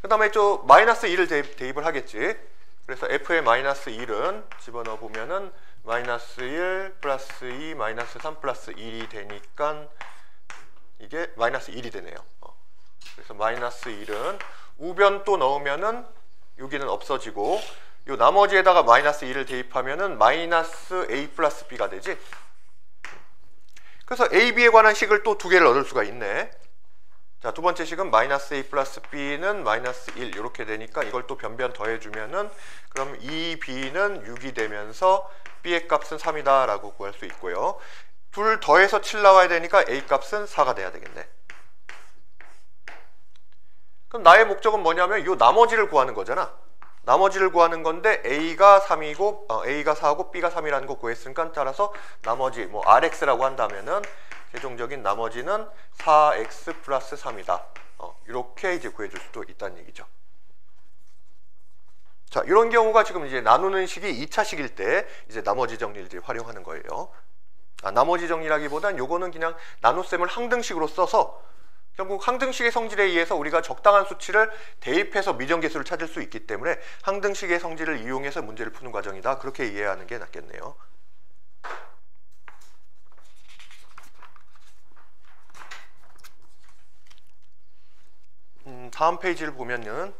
그 다음에 저 마이너스 2를 대입을 하겠지. 그래서 f의 마이너스 1은 집어넣어 보면은 마이너스 1 플러스 2 마이너스 3 플러스 1이 되니까 이게 마이너스 1이 되네요. 그래서 마이너스 1은 우변 또 넣으면은 여기는 없어지고 요 나머지에다가 마이너스 2를 대입하면은 마이너스 a 플러스 b가 되지. 그래서 a, b에 관한 식을 또 두 개를 얻을 수가 있네. 자, 두 번째 식은 마이너스 a 플러스 b는 마이너스 1 이렇게 되니까 이걸 또 변변 더해주면은 그럼 2b는 6이 되면서 b의 값은 3이다 라고 구할 수 있고요. 둘 더해서 7 나와야 되니까 a 값은 4가 돼야 되겠네. 그럼 나의 목적은 뭐냐면 이 나머지를 구하는 거잖아. 나머지를 구하는 건데 a가 3이고 a가 4고 b가 3이라는 거 구했으니까 따라서 나머지 뭐 rx라고 한다면은 최종적인 나머지는 4x 플러스 3이다. 이렇게 이제 구해줄 수도 있다는 얘기죠. 자, 이런 경우가 지금 이제 나누는 식이 2차식일 때 이제 나머지 정리를 이제 활용하는 거예요. 나머지 정리라기보단 요거는 그냥 나눗셈을 항등식으로 써서 결국 항등식의 성질에 의해서 우리가 적당한 수치를 대입해서 미정계수를 찾을 수 있기 때문에 항등식의 성질을 이용해서 문제를 푸는 과정이다. 그렇게 이해하는 게 낫겠네요. 다음 페이지를 보면은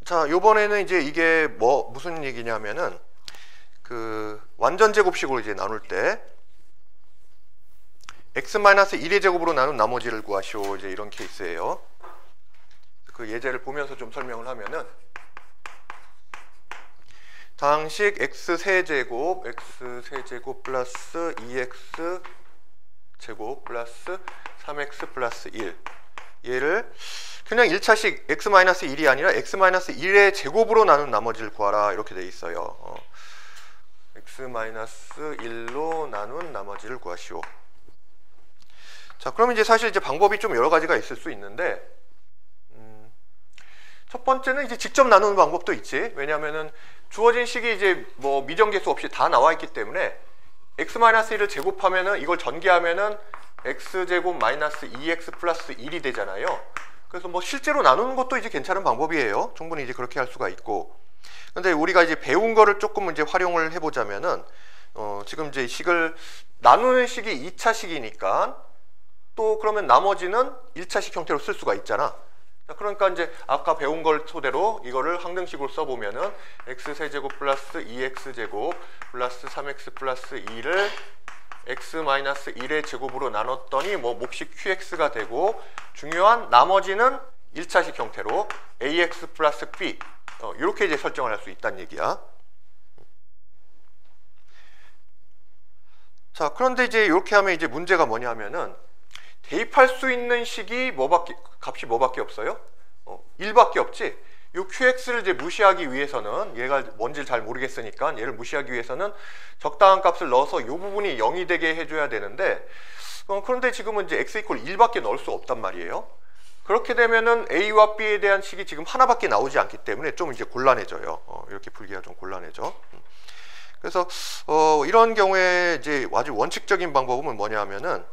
자, 요번에는 이제 이게 무슨 얘기냐면은 그 완전 제곱식으로 이제 나눌 때 x-1의 제곱으로 나눈 나머지를 구하시오. 이제 이런 케이스예요. 그 예제를 보면서 좀 설명을 하면은 다항식 x 세제곱 플러스 2x 제곱 플러스 3x 플러스 1 얘를 그냥 1차식 x-1이 아니라 x-1의 제곱으로 나눈 나머지를 구하라 이렇게 돼 있어요. x-1로 나눈 나머지를 구하시오. 자, 그럼 이제 사실 이제 방법이 좀 여러 가지가 있을 수 있는데 첫 번째는 이제 직접 나누는 방법도 있지. 왜냐하면은 주어진 식이 이제 뭐 미정계수 없이 다 나와 있기 때문에 x-1을 제곱하면은 이걸 전개하면은 x제곱 마이너스 2x 플러스 1이 되잖아요. 그래서 뭐 실제로 나누는 것도 이제 괜찮은 방법이에요. 충분히 이제 그렇게 할 수가 있고. 근데 우리가 이제 배운 거를 조금 이제 활용을 해보자면은 지금 이제 식을 나누는 식이 2차식이니까 또 그러면 나머지는 1차식 형태로 쓸 수가 있잖아. 그러니까 이제 아까 배운 걸 토대로 이거를 항등식으로 써보면은 x세제곱 플러스 2x제곱 플러스 3x 플러스 2를 x-1의 제곱으로 나눴더니 뭐 몫이 qx가 되고 중요한 나머지는 1차식 형태로 ax 플러스 b 이렇게 이제 설정을 할 수 있다는 얘기야. 자, 그런데 이제 이렇게 하면 이제 문제가 뭐냐면은 대입할 수 있는 식이 값이 뭐밖에 없어요? 1밖에 없지. 이 qx를 이제 무시하기 위해서는 얘가 뭔지 잘 모르겠으니까 얘를 무시하기 위해서는 적당한 값을 넣어서 이 부분이 0이 되게 해줘야 되는데 그런데 지금은 이제 x 이퀄 1밖에 넣을 수 없단 말이에요. 그렇게 되면은 a와 b에 대한 식이 지금 하나밖에 나오지 않기 때문에 좀 이제 곤란해져요. 이렇게 풀기가 좀 곤란해져. 그래서 이런 경우에 이제 아주 원칙적인 방법은 뭐냐면은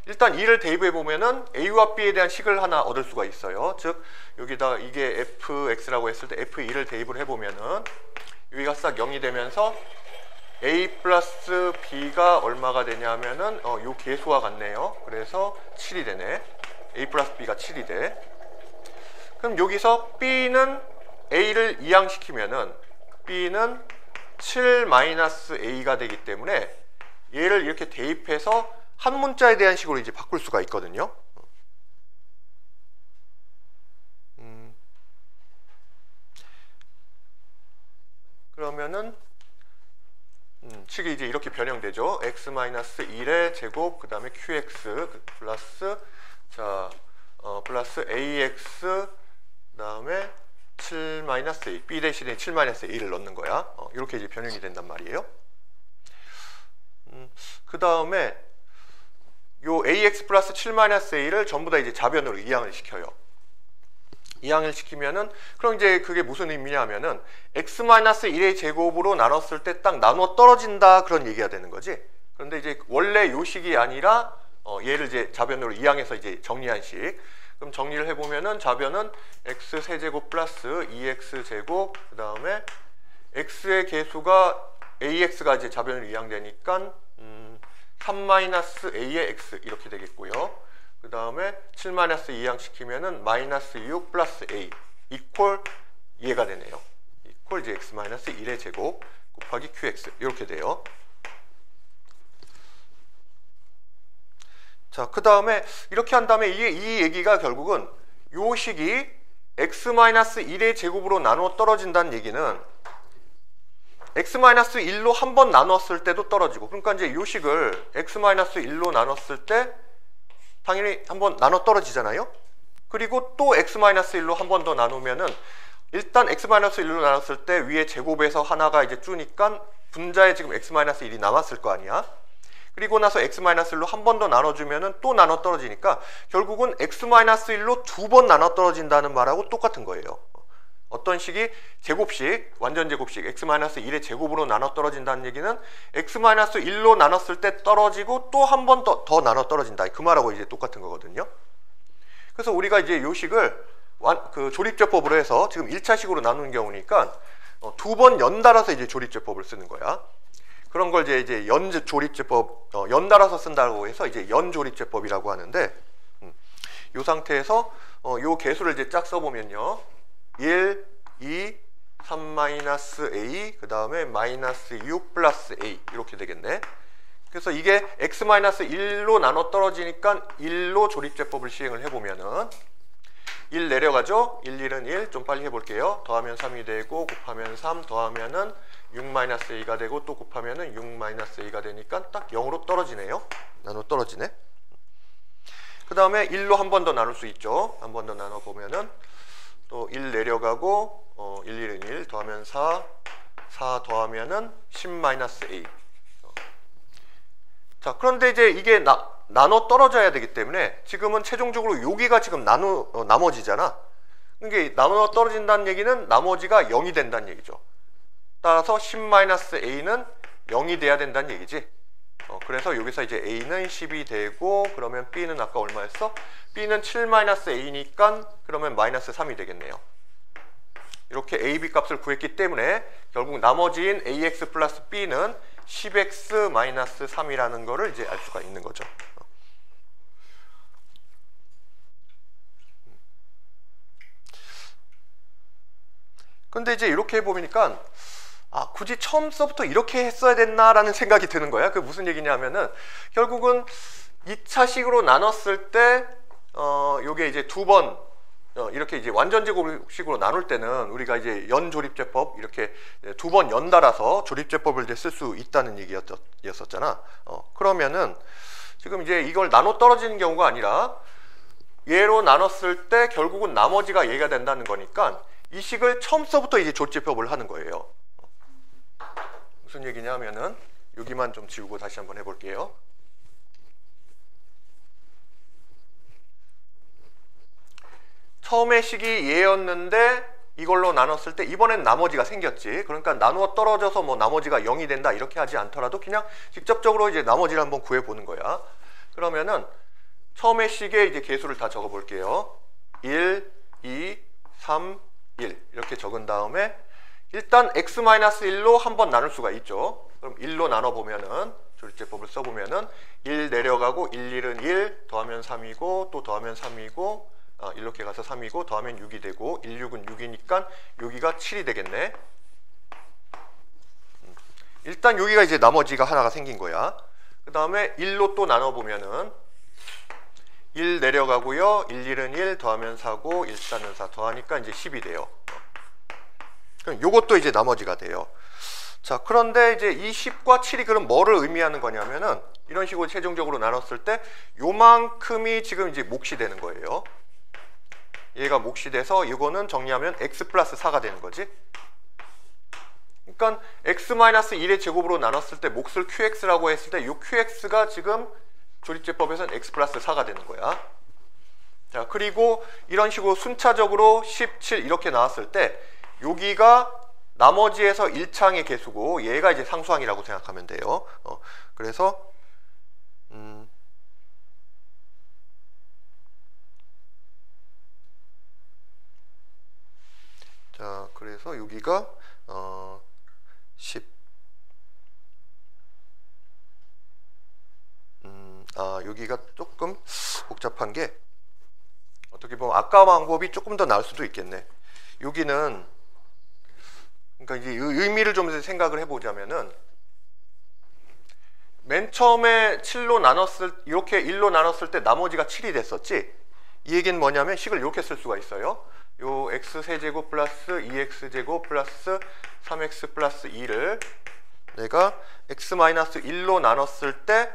일단 2를 대입해 보면은 a와 b에 대한 식을 하나 얻을 수가 있어요. 즉 여기다 이게 fx라고 했을 때 f2를 대입을 해보면은 여기가 싹 0이 되면서 a 플러스 b가 얼마가 되냐면은 요 계수와 같네요. 그래서 7이 되네. a 플러스 b가 7이 돼. 그럼 여기서 b는 a를 이항시키면은 b는 7 마이너스 a가 되기 때문에 얘를 이렇게 대입해서 한 문자에 대한 식으로 이제 바꿀 수가 있거든요. 그러면은 식이 이제 이렇게 변형되죠. x-1의 제곱 그 다음에 qx 플러스 플러스 ax 그 다음에 7-a b 대신에 7-a를 넣는 거야. 이렇게 이제 변형이 된단 말이에요. 그 다음에 요 ax 플러스 7-a를 전부 다 이제 좌변으로 이항을 시켜요. 이항을 시키면은 그럼 이제 그게 무슨 의미냐면은 x-1의 제곱으로 나눴을 때 딱 나눠 떨어진다 그런 얘기가 되는 거지. 그런데 이제 원래 요 식이 아니라 얘를 이제 좌변으로 이항해서 이제 정리한 식. 그럼 정리를 해보면은 좌변은 x 세제곱 플러스 2x 제곱 그 다음에 x의 계수가 ax가 이제 좌변으로 이항되니까 3-a의 x 이렇게 되겠고요. 그 다음에 7-2항 시키면은 마이너스 6 플러스 a 이퀄 얘가 되네요. 이퀄 이제 x-1의 제곱 곱하기 qx 이렇게 돼요. 자, 그 다음에 이렇게 한 다음에 이 얘기가 결국은 요 식이 x-1의 제곱으로 나누어 떨어진다는 얘기는 x-1로 한 번 나눴을 때도 떨어지고, 그러니까 이제 요 식을 x-1로 나눴을 때 당연히 한 번 나눠 떨어지잖아요. 그리고 또 x-1로 한 번 더 나누면은 일단 x-1로 나눴을 때 위에 제곱에서 하나가 이제 주니까 분자에 지금 x-1이 남았을 거 아니야. 그리고 나서 x-1로 한 번 더 나눠주면은 또 나눠 떨어지니까 결국은 x-1로 두 번 나눠 떨어진다는 말하고 똑같은 거예요. 어떤 식이 제곱식, 완전 제곱식 x-1의 제곱으로 나눠 떨어진다는 얘기는 x-1로 나눴을 때 떨어지고 또 한 번 더 나눠 떨어진다. 그 말하고 이제 똑같은 거거든요. 그래서 우리가 이제 요 식을 그 조립제법으로 해서 지금 1차식으로 나눈 경우니까 두 번 연달아서 이제 조립제법을 쓰는 거야. 그런 걸 이제 연조립제법, 연달아서 쓴다고 해서 이제 연조립제법이라고 하는데, 요 상태에서 요 계수를 이제 쫙 써보면요. 1, 2, 3-a, 그 다음에 -6 플러스 a 이렇게 되겠네. 그래서 이게 x-1로 나눠 떨어지니까 1로 조립제법을 시행을 해보면은 1 내려가죠. 1, 1은 1. 좀 빨리 해볼게요. 더하면 3이 되고 곱하면 3 더하면은 6-a가 되고 또 곱하면은 6-a가 되니까 딱 0으로 떨어지네요. 나눠 떨어지네. 그 다음에 1로 한 번 더 나눌 수 있죠. 한 번 더 나눠보면은 또 1 내려가고 1, 1은 1 더하면 4 더하면은 10-a. 자, 그런데 이제 이게 나눠 떨어져야 되기 때문에 지금은 최종적으로 여기가 지금 나머지잖아. 이게 나눠 떨어진다는 얘기는 나머지가 0이 된다는 얘기죠. 따라서 10-a는 0이 돼야 된다는 얘기지. 그래서 여기서 이제 a는 10이 되고 그러면 b는 아까 얼마였어? b는 7-a니까 그러면 -3이 되겠네요. 이렇게 a, b 값을 구했기 때문에 결국 나머지인 ax 플러스 b는 10x-3이라는 거를 이제 알 수가 있는 거죠. 근데 이제 이렇게 해보니까 굳이 처음서부터 이렇게 했어야 됐나라는 생각이 드는 거야. 그게 무슨 얘기냐면은 결국은 2차식으로 나눴을 때 요게 이제 두 번 이렇게 이제 완전제곱식으로 나눌 때는 우리가 이제 연조립제법 이렇게 두 번 연달아서 조립제법을 이제 쓸 수 있다는 얘기였었잖아. 그러면은 지금 이제 이걸 나눠 떨어지는 경우가 아니라 얘로 나눴을 때 결국은 나머지가 얘가 된다는 거니까 이 식을 처음서부터 이제 조립제법을 하는 거예요. 무슨 얘기냐면은 여기만 좀 지우고 다시 한번 해볼게요. 처음에 식이 얘였는데 이걸로 나눴을 때 이번엔 나머지가 생겼지. 그러니까 나누어 떨어져서 뭐 나머지가 0이 된다 이렇게 하지 않더라도 그냥 직접적으로 이제 나머지를 한번 구해보는 거야. 그러면은 처음에 식에 이제 개수를 다 적어볼게요. 1, 2, 3, 1 이렇게 적은 다음에 일단 x-1로 한번 나눌 수가 있죠. 그럼 1로 나눠보면은 조립제법을 써보면은 1 내려가고 1, 1은 1 더하면 3이고 또 더하면 3이고 이렇게 가서 3이고 더하면 6이 되고 1, 6은 6이니까 여기가 7이 되겠네. 일단 여기가 이제 나머지가 하나가 생긴 거야. 그 다음에 1로 또 나눠보면은 1 내려가고요. 1, 1은 1 더하면 4고 1, 4는 4 더하니까 이제 10이 돼요. 그럼 요것도 이제 나머지가 돼요. 자, 그런데 이제 이 10과 7이 그럼 뭐를 의미하는 거냐면은 이런 식으로 최종적으로 나눴을 때 요만큼이 지금 이제 몫이 되는 거예요. 얘가 몫이 돼서 이거는 정리하면 x 플러스 4가 되는 거지. 그러니까 x-1의 제곱으로 나눴을 때 몫을 qx라고 했을 때 이 qx가 지금 조립제법에서는 x 플러스 4가 되는 거야. 자, 그리고 이런 식으로 순차적으로 17 이렇게 나왔을 때 여기가 나머지에서 1창의 개수고 얘가 이제 상수항이라고 생각하면 돼요. 그래서 자, 그래서 여기가 10 여기가 조금 복잡한 게 어떻게 보면 아까 방법이 조금 더 나을 수도 있겠네. 여기는 그러니까 이제 의미를 좀 생각을 해보자면은 맨 처음에 7로 나눴을 이렇게 1로 나눴을 때 나머지가 7이 됐었지. 이 얘기는 뭐냐면 식을 이렇게 쓸 수가 있어요. 요 x-세제곱 플러스 2x제곱 플러스 3x 플러스 2를 내가 x-1로 나눴을 때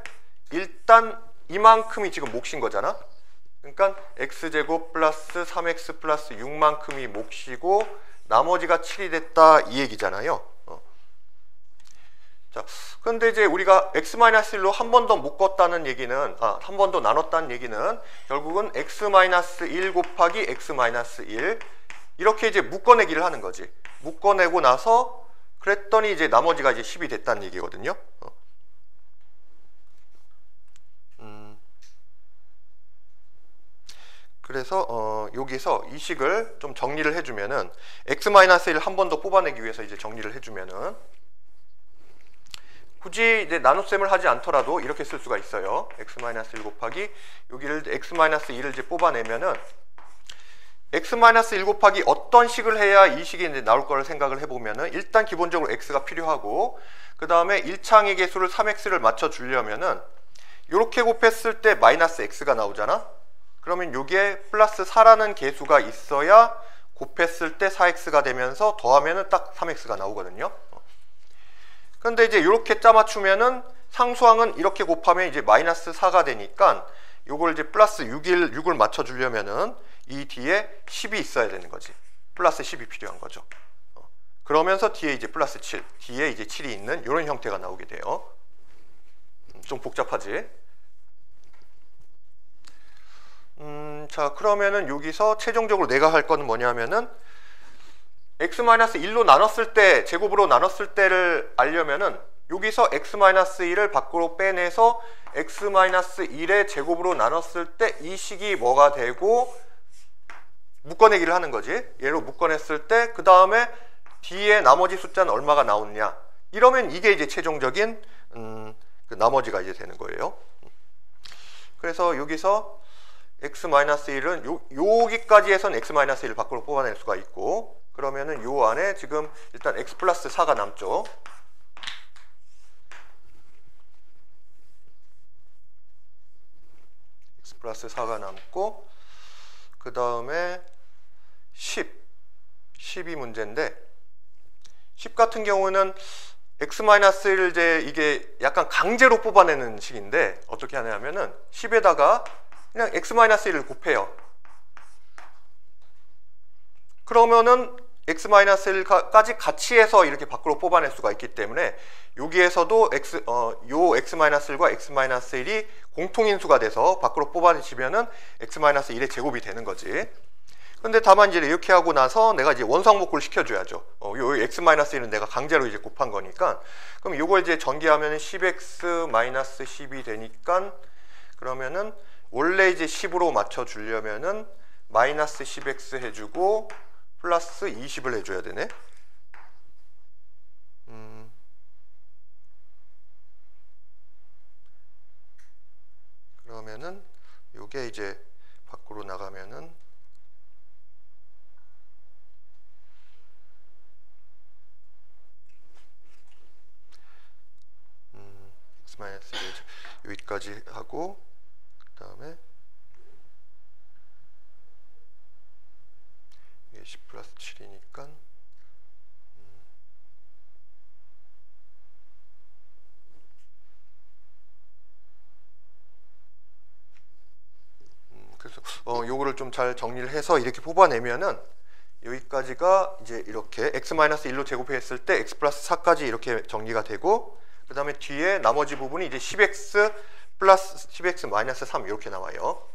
일단 이만큼이 지금 몫인 거잖아. 그러니까 x제곱 플러스 3x 플러스 6만큼이 몫이고 나머지가 7이 됐다 이 얘기잖아요. 자, 그런데 이제 우리가 x-1로 한 번 더 묶었다는 얘기는 한 번 더 나눴다는 얘기는 결국은 x-1 곱하기 x-1 이렇게 이제 묶어내기를 하는 거지. 묶어내고 나서 그랬더니 이제 나머지가 이제 10이 됐다는 얘기거든요. 그래서 여기서 이 식을 좀 정리를 해주면은 x-1을 한 번 더 뽑아내기 위해서 이제 정리를 해주면은 굳이 이제 나눗셈을 하지 않더라도 이렇게 쓸 수가 있어요. x-1 곱하기 여기를 x-2를 이제 뽑아내면은 x-1 곱하기 어떤 식을 해야 이 식이 이제 나올 거를 생각을 해보면은 일단 기본적으로 x가 필요하고 그 다음에 1창의 개수를 3x를 맞춰주려면은 이렇게 곱했을 때 마이너스 x가 나오잖아. 그러면 이게 플러스 4라는 개수가 있어야 곱했을 때 4x가 되면서 더하면은 딱 3x가 나오거든요. 그런데 이제 이렇게 짜맞추면은 상수항은 이렇게 곱하면 이제 마이너스 4가 되니까 요걸 이제 플러스 6을 맞춰주려면은 이 뒤에 10이 있어야 되는 거지. 플러스 10이 필요한 거죠. 그러면서 뒤에 이제 플러스 7, 뒤에 이제 7이 있는 이런 형태가 나오게 돼요. 좀 복잡하지? 자, 그러면은 여기서 최종적으로 내가 할 거는 뭐냐면은 x-1로 나눴을 때, 제곱으로 나눴을 때를 알려면은 여기서 x-1을 밖으로 빼내서 x-1의 제곱으로 나눴을 때 이 식이 뭐가 되고 묶어내기를 하는 거지. 얘로 묶어냈을 때 그 다음에 뒤에 나머지 숫자는 얼마가 나오느냐. 이러면 이게 이제 최종적인 그 나머지가 이제 되는 거예요. 그래서 여기서 x-1은 여기까지 해선 x-1을 밖으로 뽑아낼 수가 있고 그러면은 요 안에 지금 일단 x 플러스 4가 남죠. x 플러스 4가 남고 그 다음에 10이 문제인데 10 같은 경우는 x-를 이제 이게 약간 강제로 뽑아내는 식인데 어떻게 하냐면은 10에다가 그냥 x-1을 곱해요. 그러면은 x-1까지 같이 해서 이렇게 밖으로 뽑아낼 수가 있기 때문에 여기에서도 요 x-1과 x-1이 공통인수가 돼서 밖으로 뽑아내시면은 x-1의 제곱이 되는 거지. 근데 다만 이제 이렇게 하고 나서 내가 이제 원상복구를 시켜줘야죠. 요 x-1는 내가 강제로 이제 곱한 거니까. 그럼 요거 이제 전개하면 10x-10이 되니까 그러면은 원래 이제 10으로 맞춰주려면은 마이너스 10x 해주고 플러스 20을 해줘야 되네. 그러면은 요게 이제 밖으로 나가면은 x-1 여기까지 하고 그 다음에 이게 10 플러스 7이니까 그래서 요거를 좀 잘 정리를 해서 이렇게 뽑아내면은 여기까지가 이제 이렇게 x-1로 제곱했을 때 x 플러스 4까지 이렇게 정리가 되고 그 다음에 뒤에 나머지 부분이 이제 10x 플러스 10x 마이너스 3 이렇게 나와요.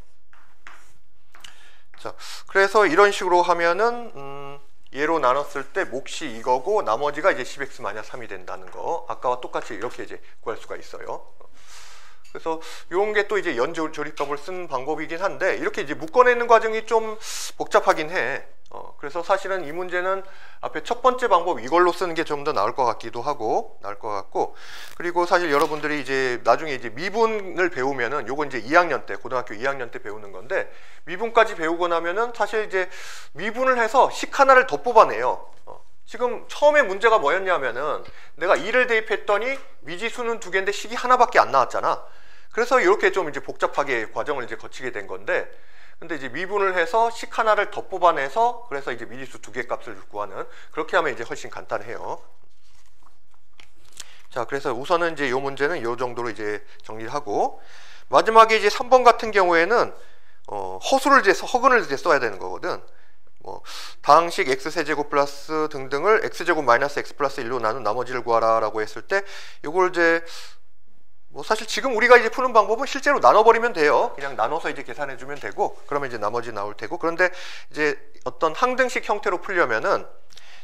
자, 그래서 이런 식으로 하면은 얘로 나눴을 때 몫이 이거고 나머지가 이제 10x 마이너스 3이 된다는 거. 아까와 똑같이 이렇게 이제 구할 수가 있어요. 그래서 이런 게 또 이제 연조립법을 쓴 방법이긴 한데 이렇게 이제 묶어내는 과정이 좀 복잡하긴 해. 그래서 사실은 이 문제는 앞에 첫 번째 방법 이걸로 쓰는 게 좀 더 나을 것 같기도 하고 나을 것 같고 그리고 사실 여러분들이 이제 나중에 이제 미분을 배우면은 요건 이제 2학년 때 고등학교 2학년 때 배우는 건데 미분까지 배우고 나면은 사실 이제 미분을 해서 식 하나를 더 뽑아내요. 지금 처음에 문제가 뭐였냐면은 내가 2를 대입했더니 미지수는 2개인데 식이 하나밖에 안 나왔잖아. 그래서 이렇게 좀 이제 복잡하게 과정을 이제 거치게 된 건데 근데 이제 미분을 해서 식 하나를 더 뽑아내서 그래서 이제 미지수 2개 값을 구하는 그렇게 하면 이제 훨씬 간단해요. 자, 그래서 우선은 이제 이 문제는 이 정도로 이제 정리를 하고 마지막에 이제 3번 같은 경우에는 허수를 이제 허근을 이제 써야 되는 거거든. 뭐 당식 x세제곱 플러스 등등을 x제곱 마이너스 x 플러스 1로 나눈 나머지를 구하라라고 했을 때 이걸 이제 뭐 사실 지금 우리가 이제 푸는 방법은 실제로 나눠버리면 돼요. 그냥 나눠서 이제 계산해주면 되고 그러면 이제 나머지 나올 테고 그런데 이제 어떤 항등식 형태로 풀려면은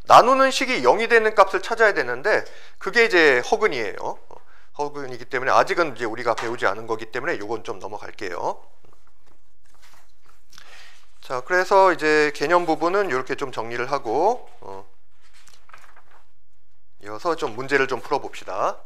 나누는 식이 0이 되는 값을 찾아야 되는데 그게 이제 허근이에요. 허근이기 때문에 아직은 이제 우리가 배우지 않은 거기 때문에 요건 좀 넘어갈게요. 자, 그래서 이제 개념 부분은 이렇게 좀 정리를 하고 이어서 좀 문제를 좀 풀어봅시다.